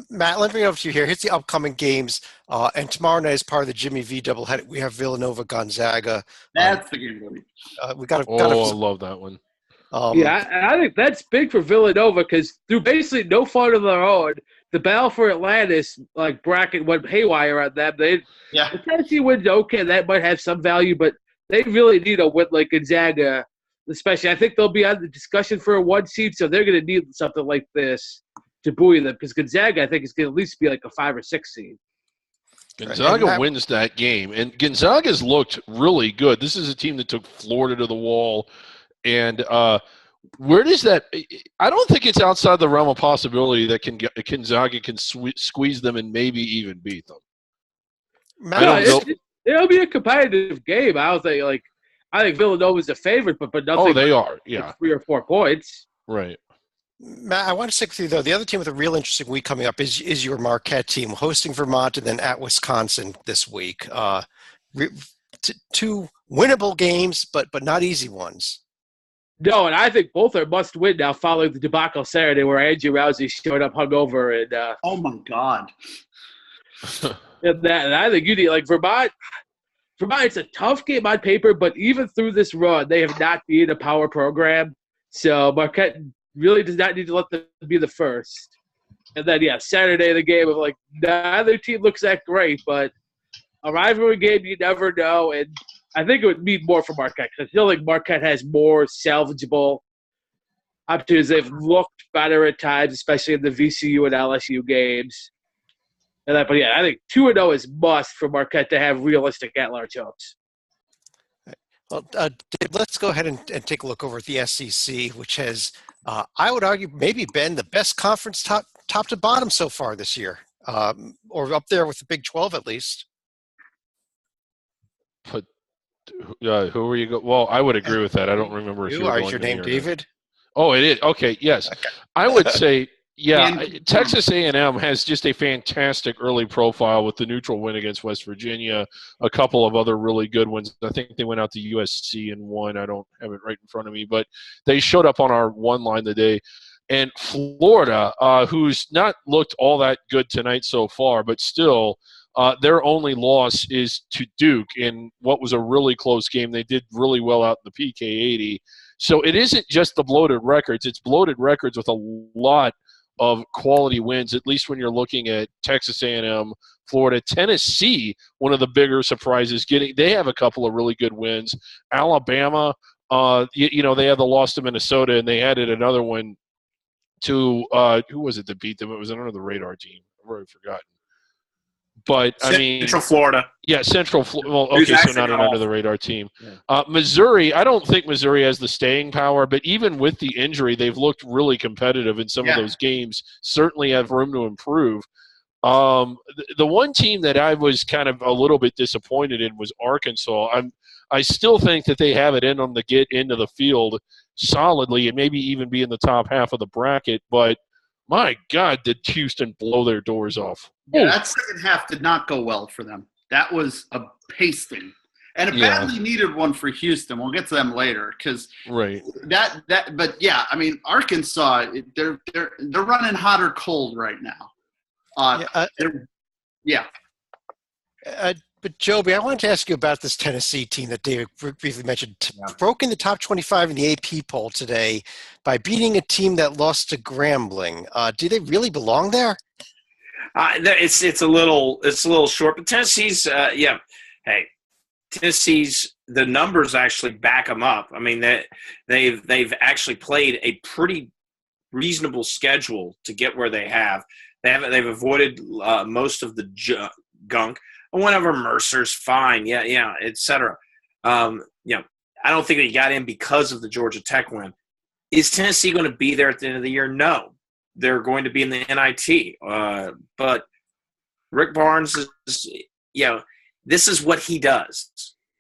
Matt, let me know if you hear. Here's the upcoming games. And tomorrow night, as part of the Jimmy V doubleheader, we have Villanova Gonzaga. That's the game, buddy. I love that one. I think that's big for Villanova because through basically no fault of their own, the battle for Atlantis bracket went haywire on them. The Tennessee wins, okay, that might have some value, but they really need a win like Gonzaga, especially. I think they'll be on the discussion for a 1 seed, so they're going to need something like this to buoy them because Gonzaga, I think, is going to at least be like a 5 or 6 seed. Gonzaga wins that game, and Gonzaga's looked really good. This is a team that took Florida to the wall. And where does that – I don't think it's outside the realm of possibility that Gonzaga can squeeze them and maybe even beat them. It'll be a competitive game. I think Villanova's a favorite, but nothing. Oh, they are, yeah. 3 or 4 points. Right. Matt, I want to stick with you, though. The other team with a real interesting week coming up is your Marquette team, hosting Vermont and then at Wisconsin this week. 2 winnable games, but not easy ones. No, and I think both are must-win now following the debacle Saturday where Andrew Rousey showed up hungover. And, oh, my God. and I think you need – Vermont, it's a tough game on paper, but even through this run, they have not been a power program. So Marquette really does not need to let them be the first. And then, Saturday, the game of, neither team looks that great, but a rivalry game, you never know. And I think it would mean more for Marquette because I feel like Marquette has more salvageable opportunities. They've looked better at times, especially in the VCU and LSU games. But I think 2-0 is must for Marquette to have realistic at-large hopes. Well, let's go ahead and take a look over at the SEC, which has, I would argue, maybe been the best conference top to bottom so far this year. or up there with the Big 12 at least. But who were you go? Well, I would agree with that. I don't remember if you were going Is your to me name or David? not. Oh, it is. Okay, yes. Okay. I would say, yeah, And- Texas A&M has just a fantastic early profile with the neutral win against West Virginia, a couple of other really good ones. I think they went out to USC and won. I don't have it right in front of me, but they showed up on our one line today. And Florida, who's not looked all that good tonight so far, but still their only loss is to Duke in what was a really close game. They did really well out in the PK80. So it isn't just the bloated records. It's bloated records with a lot of quality wins, at least when you're looking at Texas A&M, Florida. Tennessee, one of the bigger surprises, they have a couple of really good wins. Alabama, they had the loss to Minnesota, and they added another one to who was it that beat them? It was another the radar team. I've already forgotten. But I mean, Central Florida. Yeah, Central Florida. Well, Who's okay, so actually not an off. under the radar team. Missouri, I don't think Missouri has the staying power, but even with the injury, they've looked really competitive in some of those games. Certainly have room to improve. The one team that I was kind of a little bit disappointed in was Arkansas. I still think that they have it in them to get into the field solidly and maybe even be in the top half of the bracket, but my God, did Houston blow their doors off. Yeah, that second half did not go well for them. That was a pasting. And it badly needed one for Houston. We'll get to them later because but yeah, I mean, Arkansas, they're running hot or cold right now. But Joby, I wanted to ask you about this Tennessee team that David briefly mentioned. Broke in the top 25 in the AP poll today by beating a team that lost to Grambling. Do they really belong there? It's a little short, but Tennessee's Tennessee's the numbers actually back them up. I mean they've actually played a pretty reasonable schedule to get where they have. They've avoided most of the gunk. Whenever Mercer's fine, etc. I don't think they got in because of the Georgia Tech win. Is Tennessee going to be there at the end of the year? No. They're going to be in the NIT. But Rick Barnes is, this is what he does.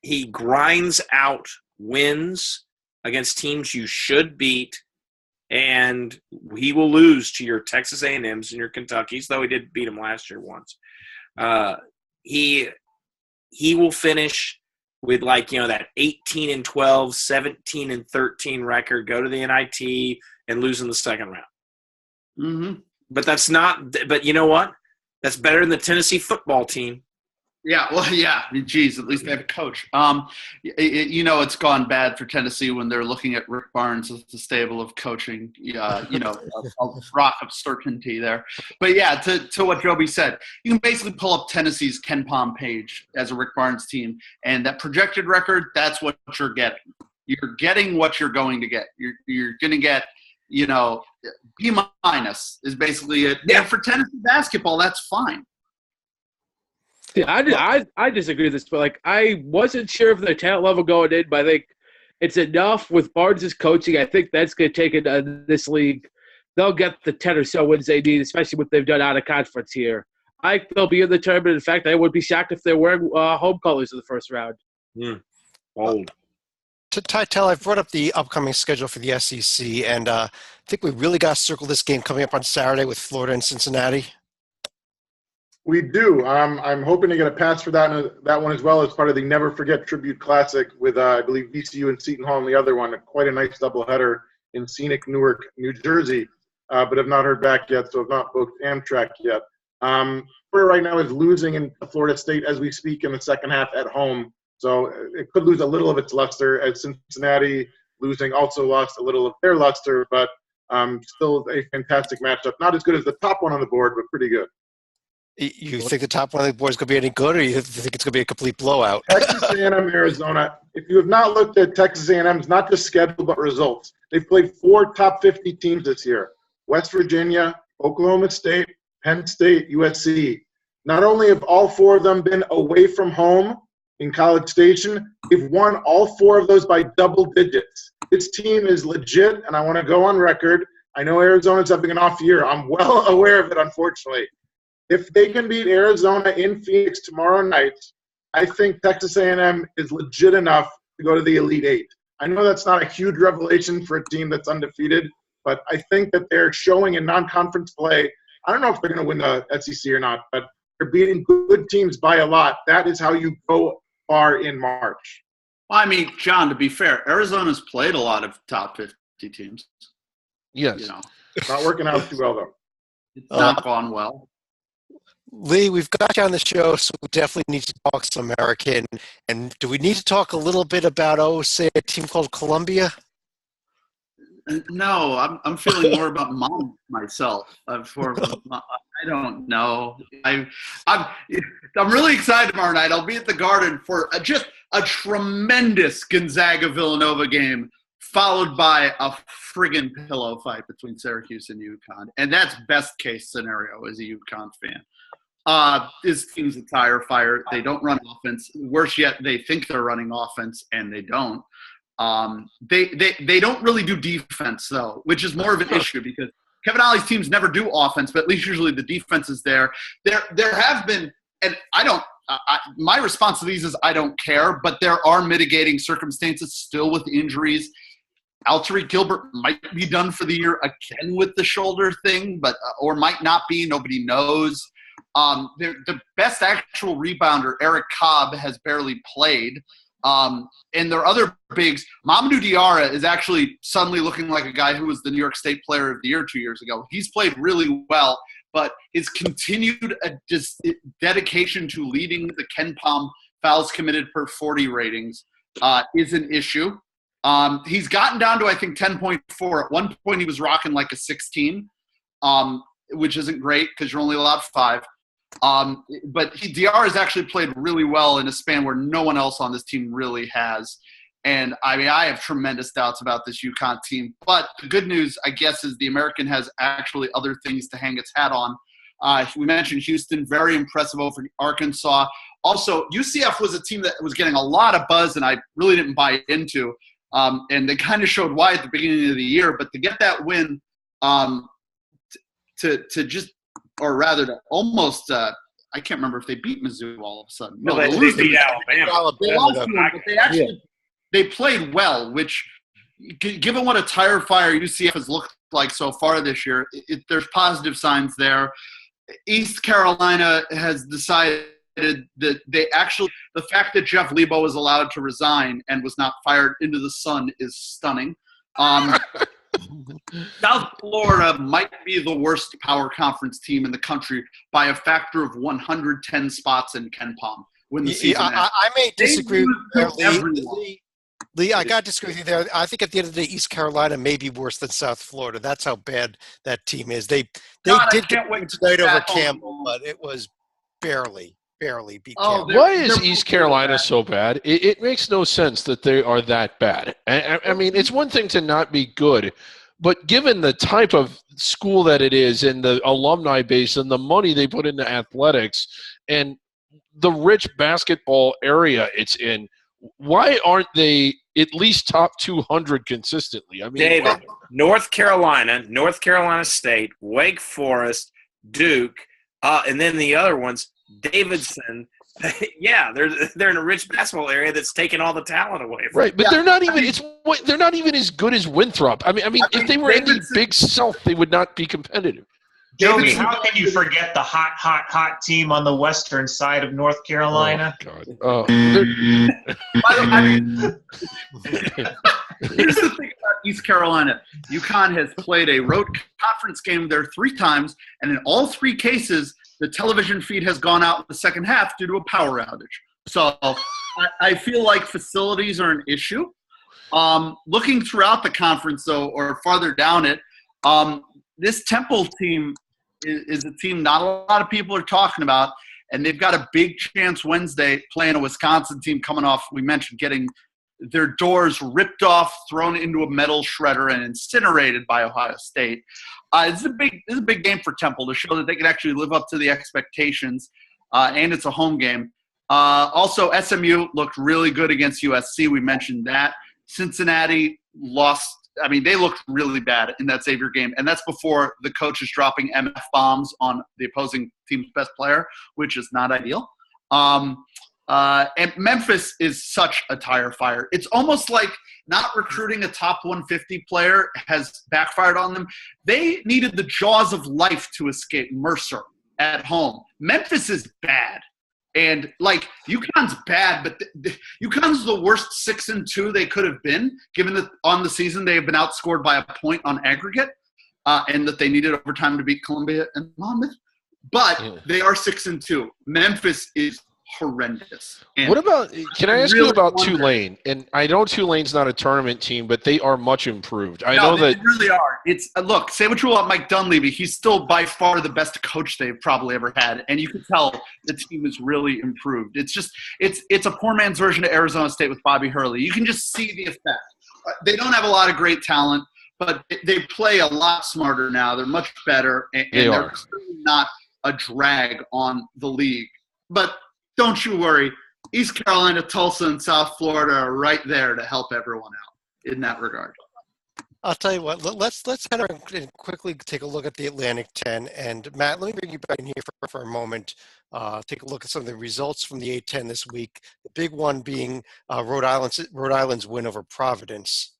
He grinds out wins against teams you should beat, and he will lose to your Texas A&Ms and your Kentuckys, though he did beat them last year once. He will finish with that 18-12, 17-13 record, go to the NIT and lose in the second round. Mm-hmm. But that's not. But you know what? That's better than the Tennessee football team. Yeah, well, yeah. Geez, at least they have a coach. It's gone bad for Tennessee when they're looking at Rick Barnes as the stable of coaching. A rock of certainty there. But yeah, to what Joby said, you can basically pull up Tennessee's Ken Pom page as a Rick Barnes team, and that projected record, that's what you're getting. You're getting what you're going to get. You're going to get, B- is basically it. Yeah. And for Tennessee basketball, that's fine. Yeah, I disagree with this, but I wasn't sure of their talent level going in, but I think it's enough with Barnes' coaching. I think that's going to take it this league. They'll get the 10 or so wins they need, especially what they've done out of conference here. I think they'll be in the tournament. In fact, I would be shocked if they're wearing home colors in the first round. Bold. Tytel, I've brought up the upcoming schedule for the SEC, and I think we really got to circle this game coming up on Saturday with Florida and Cincinnati. We do. I'm hoping to get a pass for that one as well as part of the Never Forget Tribute Classic with, I believe, VCU and Seton Hall in the other one. Quite a nice doubleheader in scenic Newark, New Jersey, but have not heard back yet, so have not booked Amtrak yet. Florida right now is losing in Florida State as we speak in the second half at home, so it could lose a little of its luster as Cincinnati losing also lost a little of their luster, but still a fantastic matchup. Not as good as the top one on the board, but pretty good. You think the top one of the board is going to be any good, or you think it's going to be a complete blowout? Texas A&M, Arizona. If you have not looked at Texas A&M's, not just schedule, but results, they've played 4 top 50 teams this year. West Virginia, Oklahoma State, Penn State, USC. Not only have all 4 of them been away from home in College Station, they've won all 4 of those by double digits. This team is legit, and I want to go on record. I know Arizona's having an off year. I'm well aware of it, unfortunately. If they can beat Arizona in Phoenix tomorrow night, I think Texas A&M is legit enough to go to the Elite Eight. I know that's not a huge revelation for a team that's undefeated, but I think that they're showing in non-conference play. I don't know if they're going to win the SEC or not, but they're beating good teams by a lot. That is how you go far in March. Well, I mean, John, to be fair, Arizona's played a lot of top 50 teams. Yes. You know, It's not working out too well, though. it's not gone well. Lee, we've got you on the show, so we definitely need to talk some American. And do we need to talk a little bit about, say, a team called Columbia? No, I'm feeling more about myself. I don't know. I'm really excited tomorrow night. I'll be at the Garden for just a tremendous Gonzaga-Villanova game, followed by a friggin' pillow fight between Syracuse and UConn. And that's best case scenario as a UConn fan. This team's a tire fire. They don't run offense. Worse yet, they think they're running offense, and they don't. They don't really do defense, though, which is more of an issue because Kevin Ollie's teams never do offense, but at least usually the defense is there. There have been, and my response to these is I don't care, but there are mitigating circumstances still with injuries. Tariq Gilbert might be done for the year again with the shoulder thing, but or might not be. Nobody knows. The best actual rebounder, Eric Cobb, has barely played. And their other bigs, Mamadou Diarra is actually suddenly looking like a guy who was the New York State Player of the Year 2 years ago. He's played really well, but his continued dedication to leading the KenPom fouls committed per 40 ratings is an issue. He's gotten down to, I think, 10.4. At one point, he was rocking like a 16, which isn't great because you're only allowed 5. But Diarra has actually played really well in a span where no one else on this team really has. And, I mean, I have tremendous doubts about this UConn team. But the good news, I guess, is the American has actually other things to hang its hat on. We mentioned Houston, very impressive over Arkansas. Also, UCF was a team that was getting a lot of buzz, and I really didn't buy into. And they kind of showed why at the beginning of the year. But to get that win, to just – or rather to almost I can't remember if they beat Mizzou all of a sudden. No, they beat Alabama. They lost to them, but they actually they played well, which given what a tire fire UCF has looked like so far this year, there's positive signs there. East Carolina has decided that they actually – the fact that Jeff Lebo was allowed to resign and was not fired into the sun is stunning. South Florida might be the worst power conference team in the country by a factor of 110 spots in KenPom when the season ends. I may disagree with Lee, I got to disagree with you there. I think at the end of the day, East Carolina may be worse than South Florida. That's how bad that team is. They did get win tonight over Campbell, but it was barely beat Campbell. Why is East Carolina so bad? It makes no sense that they are that bad. I mean, it's one thing to not be good, but given the type of school that it is and the alumni base and the money they put into athletics and the rich basketball area it's in, why aren't they at least top 200 consistently? I mean, David, North Carolina State, Wake Forest, Duke, and then the other ones, Davidson. Yeah, they're in a rich basketball area that's taking all the talent away from right, but they're not even they're not even as good as Winthrop. I mean, if they were in the Big South, they would not be competitive. Joey, how can you forget the hot team on the western side of North Carolina? Oh, God. Oh. Here's the thing about East Carolina. UConn has played a road conference game there 3 times, and in all 3 cases, the television feed has gone out in the second half due to a power outage. So I feel like facilities are an issue. Looking throughout the conference, though, or farther down it, this Temple team is a team not a lot of people are talking about, and they've got a big chance Wednesday playing a Wisconsin team coming off, we mentioned, getting their doors ripped off, thrown into a metal shredder, and incinerated by Ohio State. This is a big game for Temple to show that they can actually live up to the expectations, and it's a home game. Also, SMU looked really good against USC. We mentioned that. Cincinnati lost I mean, they looked really bad in that Xavier game, and that's before the coach is dropping MF bombs on the opposing team's best player, which is not ideal. And Memphis is such a tire fire. It's almost like not recruiting a top 150 player has backfired on them. They needed the jaws of life to escape Mercer at home. Memphis is bad. And, like, UConn's bad, but UConn's the worst 6-2 they could have been, given that on the season they have been outscored by a point on aggregate, and that they needed overtime to beat Columbia and Monmouth. But they are 6-2. Memphis is horrendous. And what about – can I ask you about Tulane? And I know Tulane's not a tournament team, but they are much improved. I know that – they really are. It's look, say what you will about Mike Dunleavy. He's still by far the best coach they've probably ever had, and you can tell the team is really improved. It's just it's a poor man's version of Arizona State with Bobby Hurley. You can just see the effect. They don't have a lot of great talent, but they play a lot smarter now. They're much better, and they're clearly not a drag on the league. But don't you worry. East Carolina, Tulsa, and South Florida are right there to help everyone out in that regard. I'll tell you what, let's kind of quickly take a look at the Atlantic 10. And Matt, let me bring you back in here for a moment. Take a look at some of the results from the A10 this week. The big one being Rhode Island's win over Providence.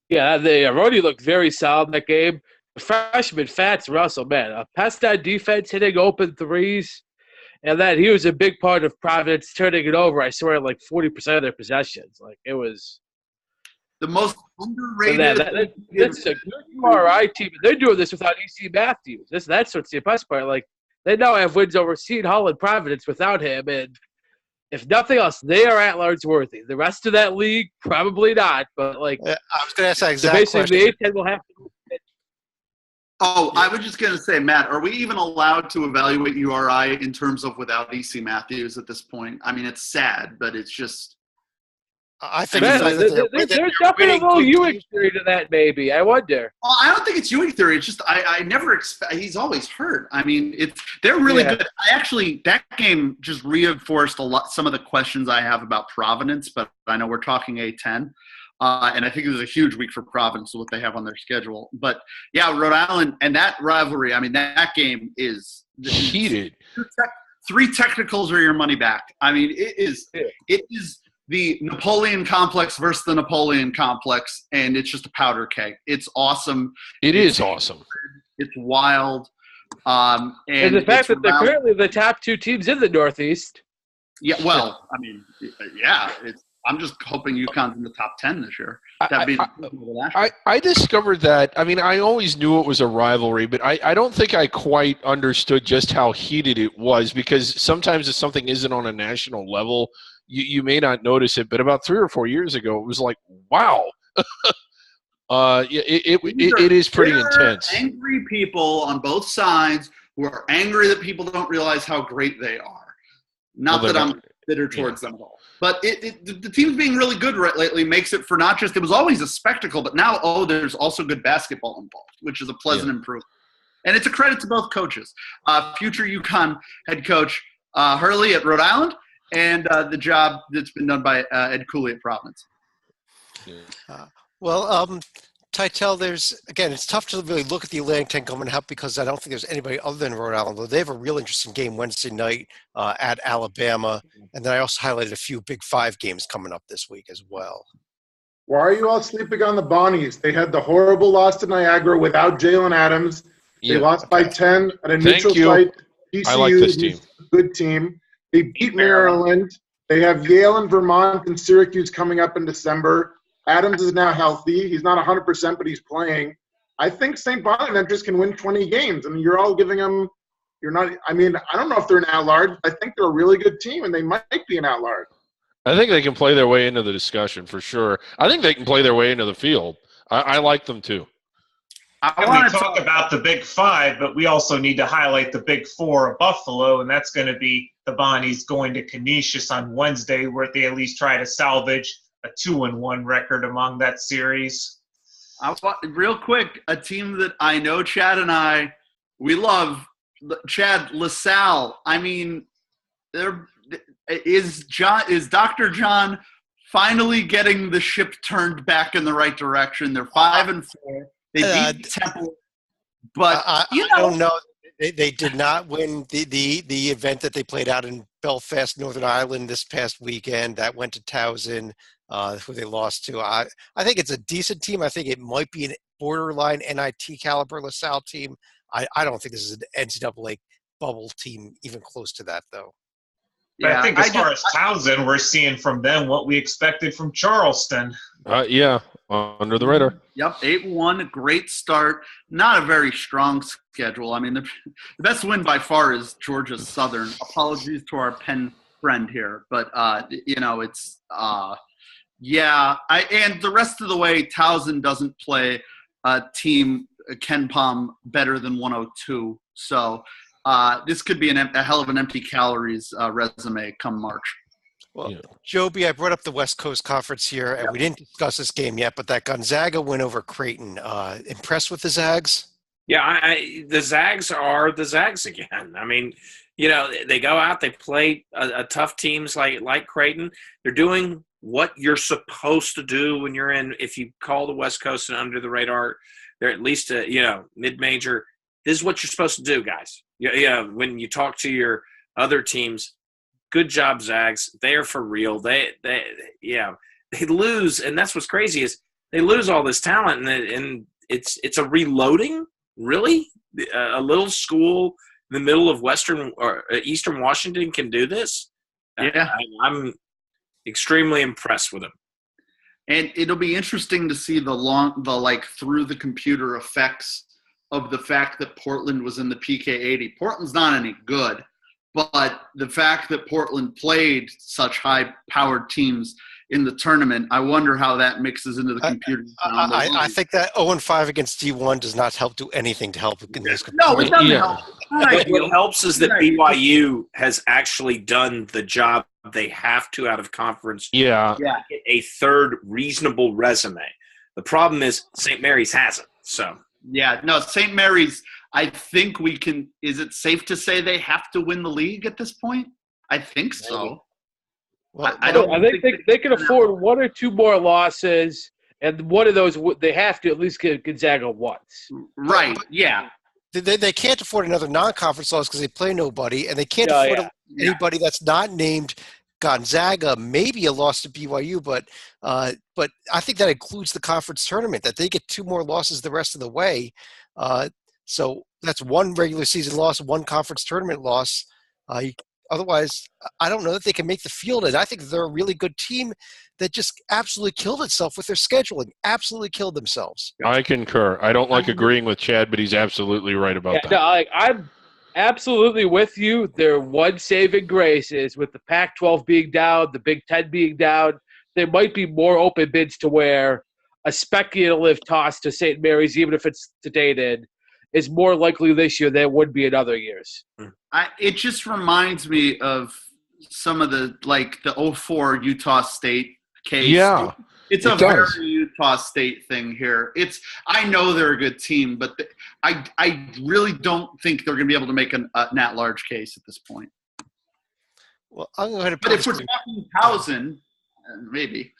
Yeah, Rhodey looked very solid in that game. The freshman Fats Russell, man, past that defense, hitting open threes. And that he was a big part of Providence turning it over. I swear, like 40% of their possessions. Like, it was the most underrated. That's a good URI team. They're doing this without E.C. Matthews. That's what's the best part. Like, they now have wins over Seton Hall and Providence without him. And if nothing else, they are at-large worthy. The rest of that league, probably not. But, like, I was going to ask that exact question. Basically, the A10 will have to. Oh, I was just going to say, Matt, are we even allowed to evaluate URI in terms of without E.C. Matthews at this point? I mean, it's sad, but it's just – I think there's definitely a little Ewing theory to that, maybe. I wonder. Well, I don't think it's Ewing theory. It's just I never expect – he's always hurt. I mean, they're really good. That game just reinforced some of the questions I have about Providence, but I know we're talking A10. And I think it was a huge week for Providence, what they have on their schedule. But, yeah, Rhode Island and that rivalry, I mean, that game is heated. 3 technicals or your money back. I mean, it is the Napoleon complex versus the Napoleon complex, and it's just a powder keg. It's awesome. It is awesome. It's wild. And the fact that they're currently the top 2 teams in the Northeast. Yeah, well, I mean, yeah, I'm just hoping UConn's in the top 10 this year. I discovered that. I mean, I always knew it was a rivalry, but I don't think I quite understood just how heated it was, because sometimes if something isn't on a national level, you may not notice it. But about 3 or 4 years ago, it was like, wow. It is pretty intense. Angry people on both sides who are angry that people don't realize how great they are. Not that I'm bitter towards them at all. But the team's being really good lately makes it for not just – it was always a spectacle, but now, there's also good basketball involved, which is a pleasant improvement. And it's a credit to both coaches. Future UConn head coach Hurley at Rhode Island and the job that's been done by Ed Cooley at Providence. Titel, it's tough to really look at the Atlantic 10 coming up because I don't think there's anybody other than Rhode Island, though they have a real interesting game Wednesday night at Alabama. And then I also highlighted a few Big 5 games coming up this week as well. Why are you all sleeping on the Bonnies? They had the horrible loss to Niagara without Jalen Adams. They lost by 10 at a neutral site. TCU, I like this team. Good team. They beat Maryland. They have Yale and Vermont and Syracuse coming up in December. Adams is now healthy. He's not 100%, but he's playing. I think St. Bonaventure can win 20 games. I mean, you're all giving them – you're not – I mean, I don't know if they're an at-large. I think they're a really good team, and they might be an at-large. I think they can play their way into the discussion for sure. I think they can play their way into the field. I like them too. We talk about the Big 5, but we also need to highlight the Big 4 of Buffalo, and that's going to be the Bonnies going to Canisius on Wednesday, where they at least try to salvage a 2-1 record among that series. Real quick, a team that I know Chad and we love, Chad, LaSalle. I mean, is Dr. John finally getting the ship turned back in the right direction. They're 5-4. They beat Temple, but I don't know. They did not win the event that they played out in Belfast, Northern Ireland this past weekend. That went to Towson, who they lost to. I think it's a decent team. I think it might be an borderline NIT caliber LaSalle team. I don't think this is an NCAA bubble team even close to that, though. But I think as far as Towson, we're seeing from them what we expected from Charleston. Yeah, under the radar. Yep, 8-1, great start. Not a very strong schedule. I mean, the best win by far is Georgia Southern. Apologies to our Penn friend here, but it's and the rest of the way, Towson doesn't play a team Ken Palm better than 102. So this could be a hell of an empty calories resume come March. Well, Joby, I brought up the West Coast Conference here, and we didn't discuss this game yet, but that Gonzaga win over Creighton. Impressed with the Zags? Yeah, the Zags are the Zags again. I mean, they go out, they play a tough teams like Creighton. They're doing what you're supposed to do when you're in. If you call the West Coast and under the radar, they're at least mid-major. This is what you're supposed to do, guys. When you talk to your other teams. Good job, Zags. They are for real. They lose, and that's what's crazy is they lose all this talent, and it's a reloading. Really, a little school in the middle of Western or Eastern Washington can do this. Yeah, I'm extremely impressed with them. And it'll be interesting to see the through the computer effects of the fact that Portland was in the PK80. Portland's not any good. But the fact that Portland played such high-powered teams in the tournament, I wonder how that mixes into the computer. I think that 0-5 against D1 does not help do anything to help in this. No, it doesn't help. What helps is that BYU has actually done the job they have to out of conference. Yeah. Get a third reasonable resume. The problem is St. Mary's hasn't. So. Yeah, no, St. Mary's – I think we can – is it safe to say they have to win the league at this point? I think so. Well, I think they can afford one or two more losses, and one of those they have to at least get Gonzaga once. Right, yeah. They can't afford another non-conference loss because they play nobody, and they can't afford anybody that's not named Gonzaga, maybe a loss to BYU, but I think that includes the conference tournament, that they get two more losses the rest of the way. So that's one regular season loss, one conference tournament loss. Otherwise, I don't know that they can make the field. And I think they're a really good team that just absolutely killed itself with their scheduling, absolutely killed themselves. I concur. I don't like agreeing with Chad, but he's absolutely right about that. No, I'm absolutely with you. Their one saving grace is with the Pac-12 being down, the Big Ten being down, there might be more open bids to where a speculative toss to St. Mary's, even if it's to dated, is more likely this year than it would be in other years. It just reminds me of some of the 04 Utah State case. Yeah. It's a very Utah State thing here. I know they're a good team, but I really don't think they're going to be able to make an at-large case at this point. Well, I'm going to. But if we're talking 1,000, maybe.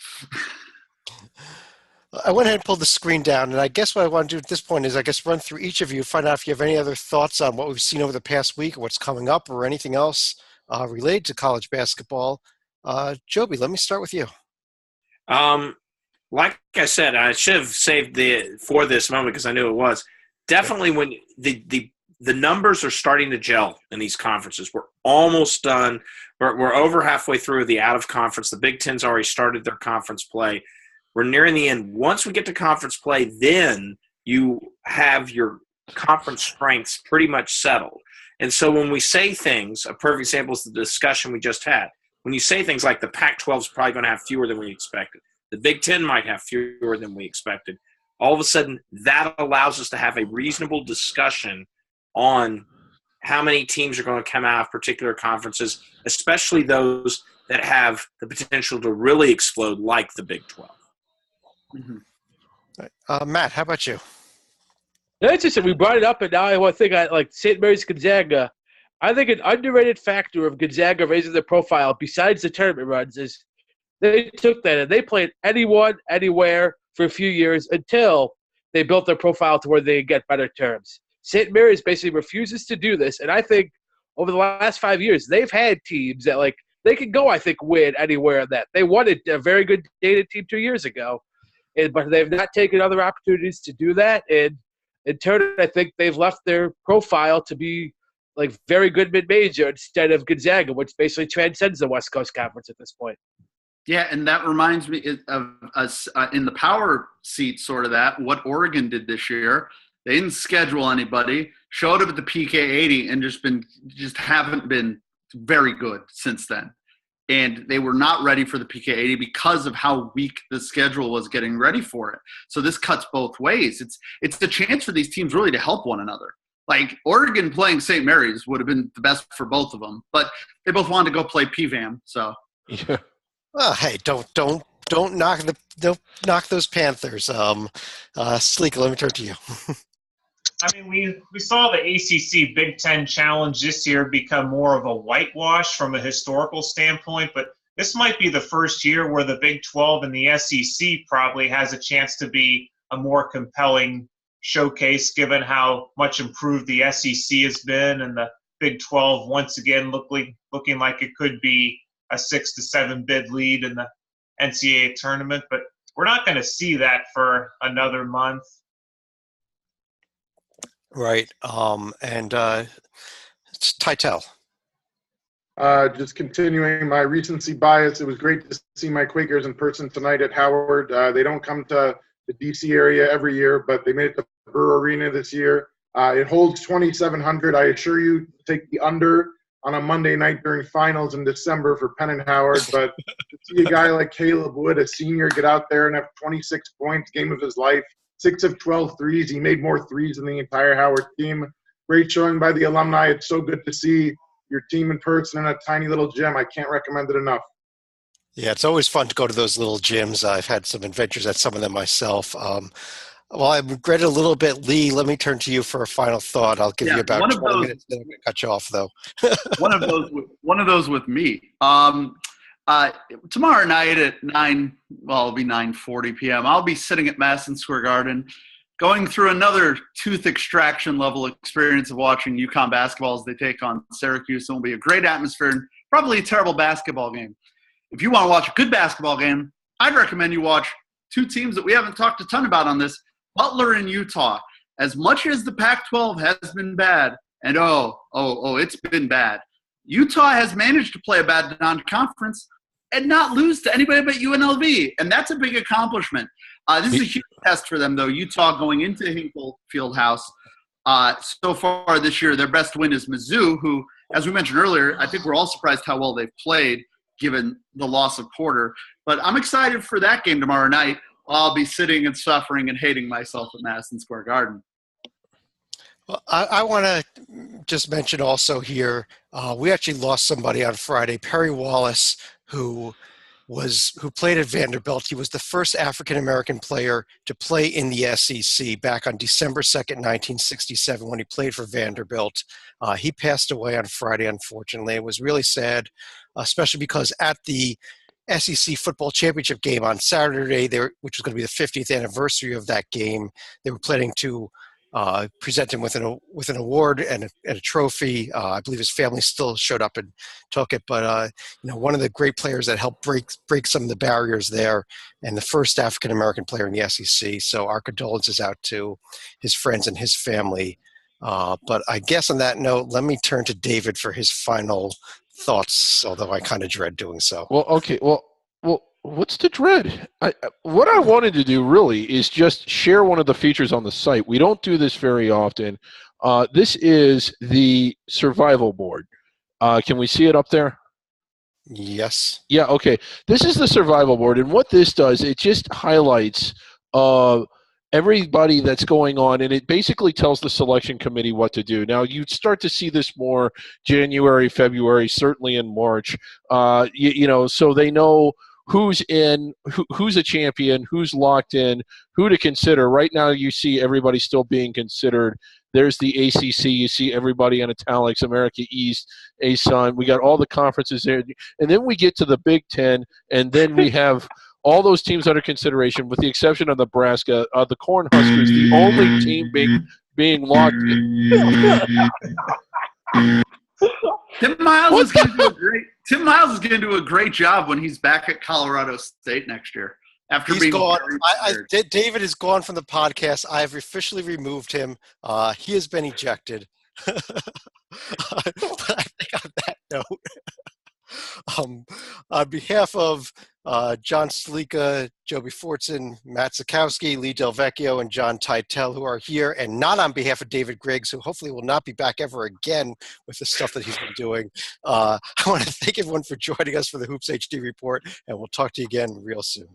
I went ahead and pulled the screen down, and I guess what I want to do at this point is run through each of you, find out if you have any other thoughts on what we've seen over the past week or what's coming up or anything else related to college basketball. Joby, let me start with you. Like I said, I should have saved for this moment because I knew it was. Definitely when the numbers are starting to gel in these conferences. We're almost done. We're over halfway through the out-of-conference. The Big Ten's already started their conference play. We're nearing the end. Once we get to conference play, then you have your conference strengths pretty much settled. And so when we say things, a perfect example is the discussion we just had. When you say things like the Pac-12 is probably going to have fewer than we expected, the Big Ten might have fewer than we expected, all of a sudden that allows us to have a reasonable discussion on how many teams are going to come out of particular conferences, especially those that have the potential to really explode like the Big 12. Mm-hmm. Matt, how about you? That's just that we brought it up, and now I think like St. Mary's Gonzaga. I think an underrated factor of Gonzaga raising their profile, besides the tournament runs, is They took that and they played anyone, anywhere for a few years until they built their profile to where they get better terms. St. Mary's basically refuses to do this, and I think over the last 5 years, they've had teams that, like, they could go, I think, win anywhere in that. They won a very good dated team 2 years ago, but they've not taken other opportunities to do that. And in turn, I think they've left their profile to be, like, very good mid-major instead of Gonzaga, which basically transcends the West Coast Conference at this point. Yeah, and that reminds me of us in the power seat, sort of that, what Oregon did this year. They didn't schedule anybody, showed up at the PK80, and just haven't been very good since then. And they were not ready for the PK80 because of how weak the schedule was getting ready for it. So this cuts both ways. It's a chance for these teams really to help one another. Like Oregon playing St. Mary's would have been the best for both of them, but they both wanted to go play PVAM. So Yeah. Well, hey, don't knock those Panthers. Sleek, let me turn to you. I mean, we saw the ACC Big Ten Challenge this year become more of a whitewash from a historical standpoint, but this might be the first year where the Big 12 and the SEC probably has a chance to be a more compelling showcase, given how much improved the SEC has been, and the Big 12 once again looking like it could be a 6 to 7 bid lead in the NCAA tournament. But we're not going to see that for another month. Right. And it's Titel. Just continuing my recency bias, it was great to see my Quakers in person tonight at Howard. They don't come to the D.C. area every year, but they made it to Burr Arena this year. It holds 2,700. I assure you, take the under on a Monday night during finals in December for Penn and Howard. But to see a guy like Caleb Wood, a senior, get out there and have 26 points, game of his life, 6 of 12 threes. He made more threes than the entire Howard team. Great showing by the alumni. It's so good to see your team in person in a tiny little gym. I can't recommend it enough. Yeah, it's always fun to go to those little gyms. I've had some adventures at some of them myself. Well, I regret it a little bit. Lee, let me turn to you for a final thought. I'll give you about 20 minutes, then I'm going to cut you off, though. one of those with me. Tomorrow night at 9, well, it'll be 9:40 p.m., I'll be sitting at Madison Square Garden going through another tooth extraction level experience of watching UConn basketball as they take on Syracuse. It'll be a great atmosphere and probably a terrible basketball game. If you want to watch a good basketball game, I'd recommend you watch two teams that we haven't talked a ton about on this, Butler and Utah. As much as the Pac-12 has been bad, and it's been bad, Utah has managed to play a bad non-conference and not lose to anybody but UNLV, and that's a big accomplishment. This is a huge test for them, though. Utah going into Hinkle Fieldhouse. So far this year, their best win is Mizzou, who, as we mentioned earlier, I think we're all surprised how well they've played given the loss of Porter. But I'm excited for that game tomorrow night. I'll be sitting and suffering and hating myself at Madison Square Garden. Well, I want to just mention also here, we actually lost somebody on Friday, Perry Wallace, who played at Vanderbilt. He was the first African-American player to play in the SEC back on December 2nd, 1967, when he played for Vanderbilt. He passed away on Friday, unfortunately. It was really sad, especially because at the SEC football championship game on Saturday, which was going to be the 50th anniversary of that game, they were planning to present him with an award and a trophy. I believe his family still showed up and took it. But one of the great players that helped break some of the barriers there, and the first African American player in the SEC. So our condolences out to his friends and his family. But I guess on that note, let me turn to David for his final thoughts. Although I kind of dread doing so. Well, okay. Well. What's the dread? What I wanted to do really is just share one of the features on the site. We don't do this very often. This is the survival board. Can we see it up there? Yes. Yeah, okay. This is the survival board, and what this does, it just highlights everybody that's going on, and it basically tells the selection committee what to do. Now, you start to see this more January, February, certainly in March, so they know who's in, who's a champion, who's locked in, who to consider. Right now you see everybody still being considered There's the ACC. You see everybody in italics, America East, ASUN. We got all the conferences there. And then we get to the Big Ten, and then we have all those teams under consideration, with the exception of Nebraska. The Cornhuskers, the only team being locked in. Tim Miles is going to do a great job when he's back at Colorado State next year. After He's being gone. David is gone from the podcast. I have officially removed him. He has been ejected. But I think on that note, on behalf of John Slika, Joby Fortson, Matt Sikowski, Lee Del Vecchio, and John Teitel, who are here, and not on behalf of David Griggs, who hopefully will not be back ever again with the stuff that he's been doing. I want to thank everyone for joining us for the Hoops HD report, and we'll talk to you again real soon.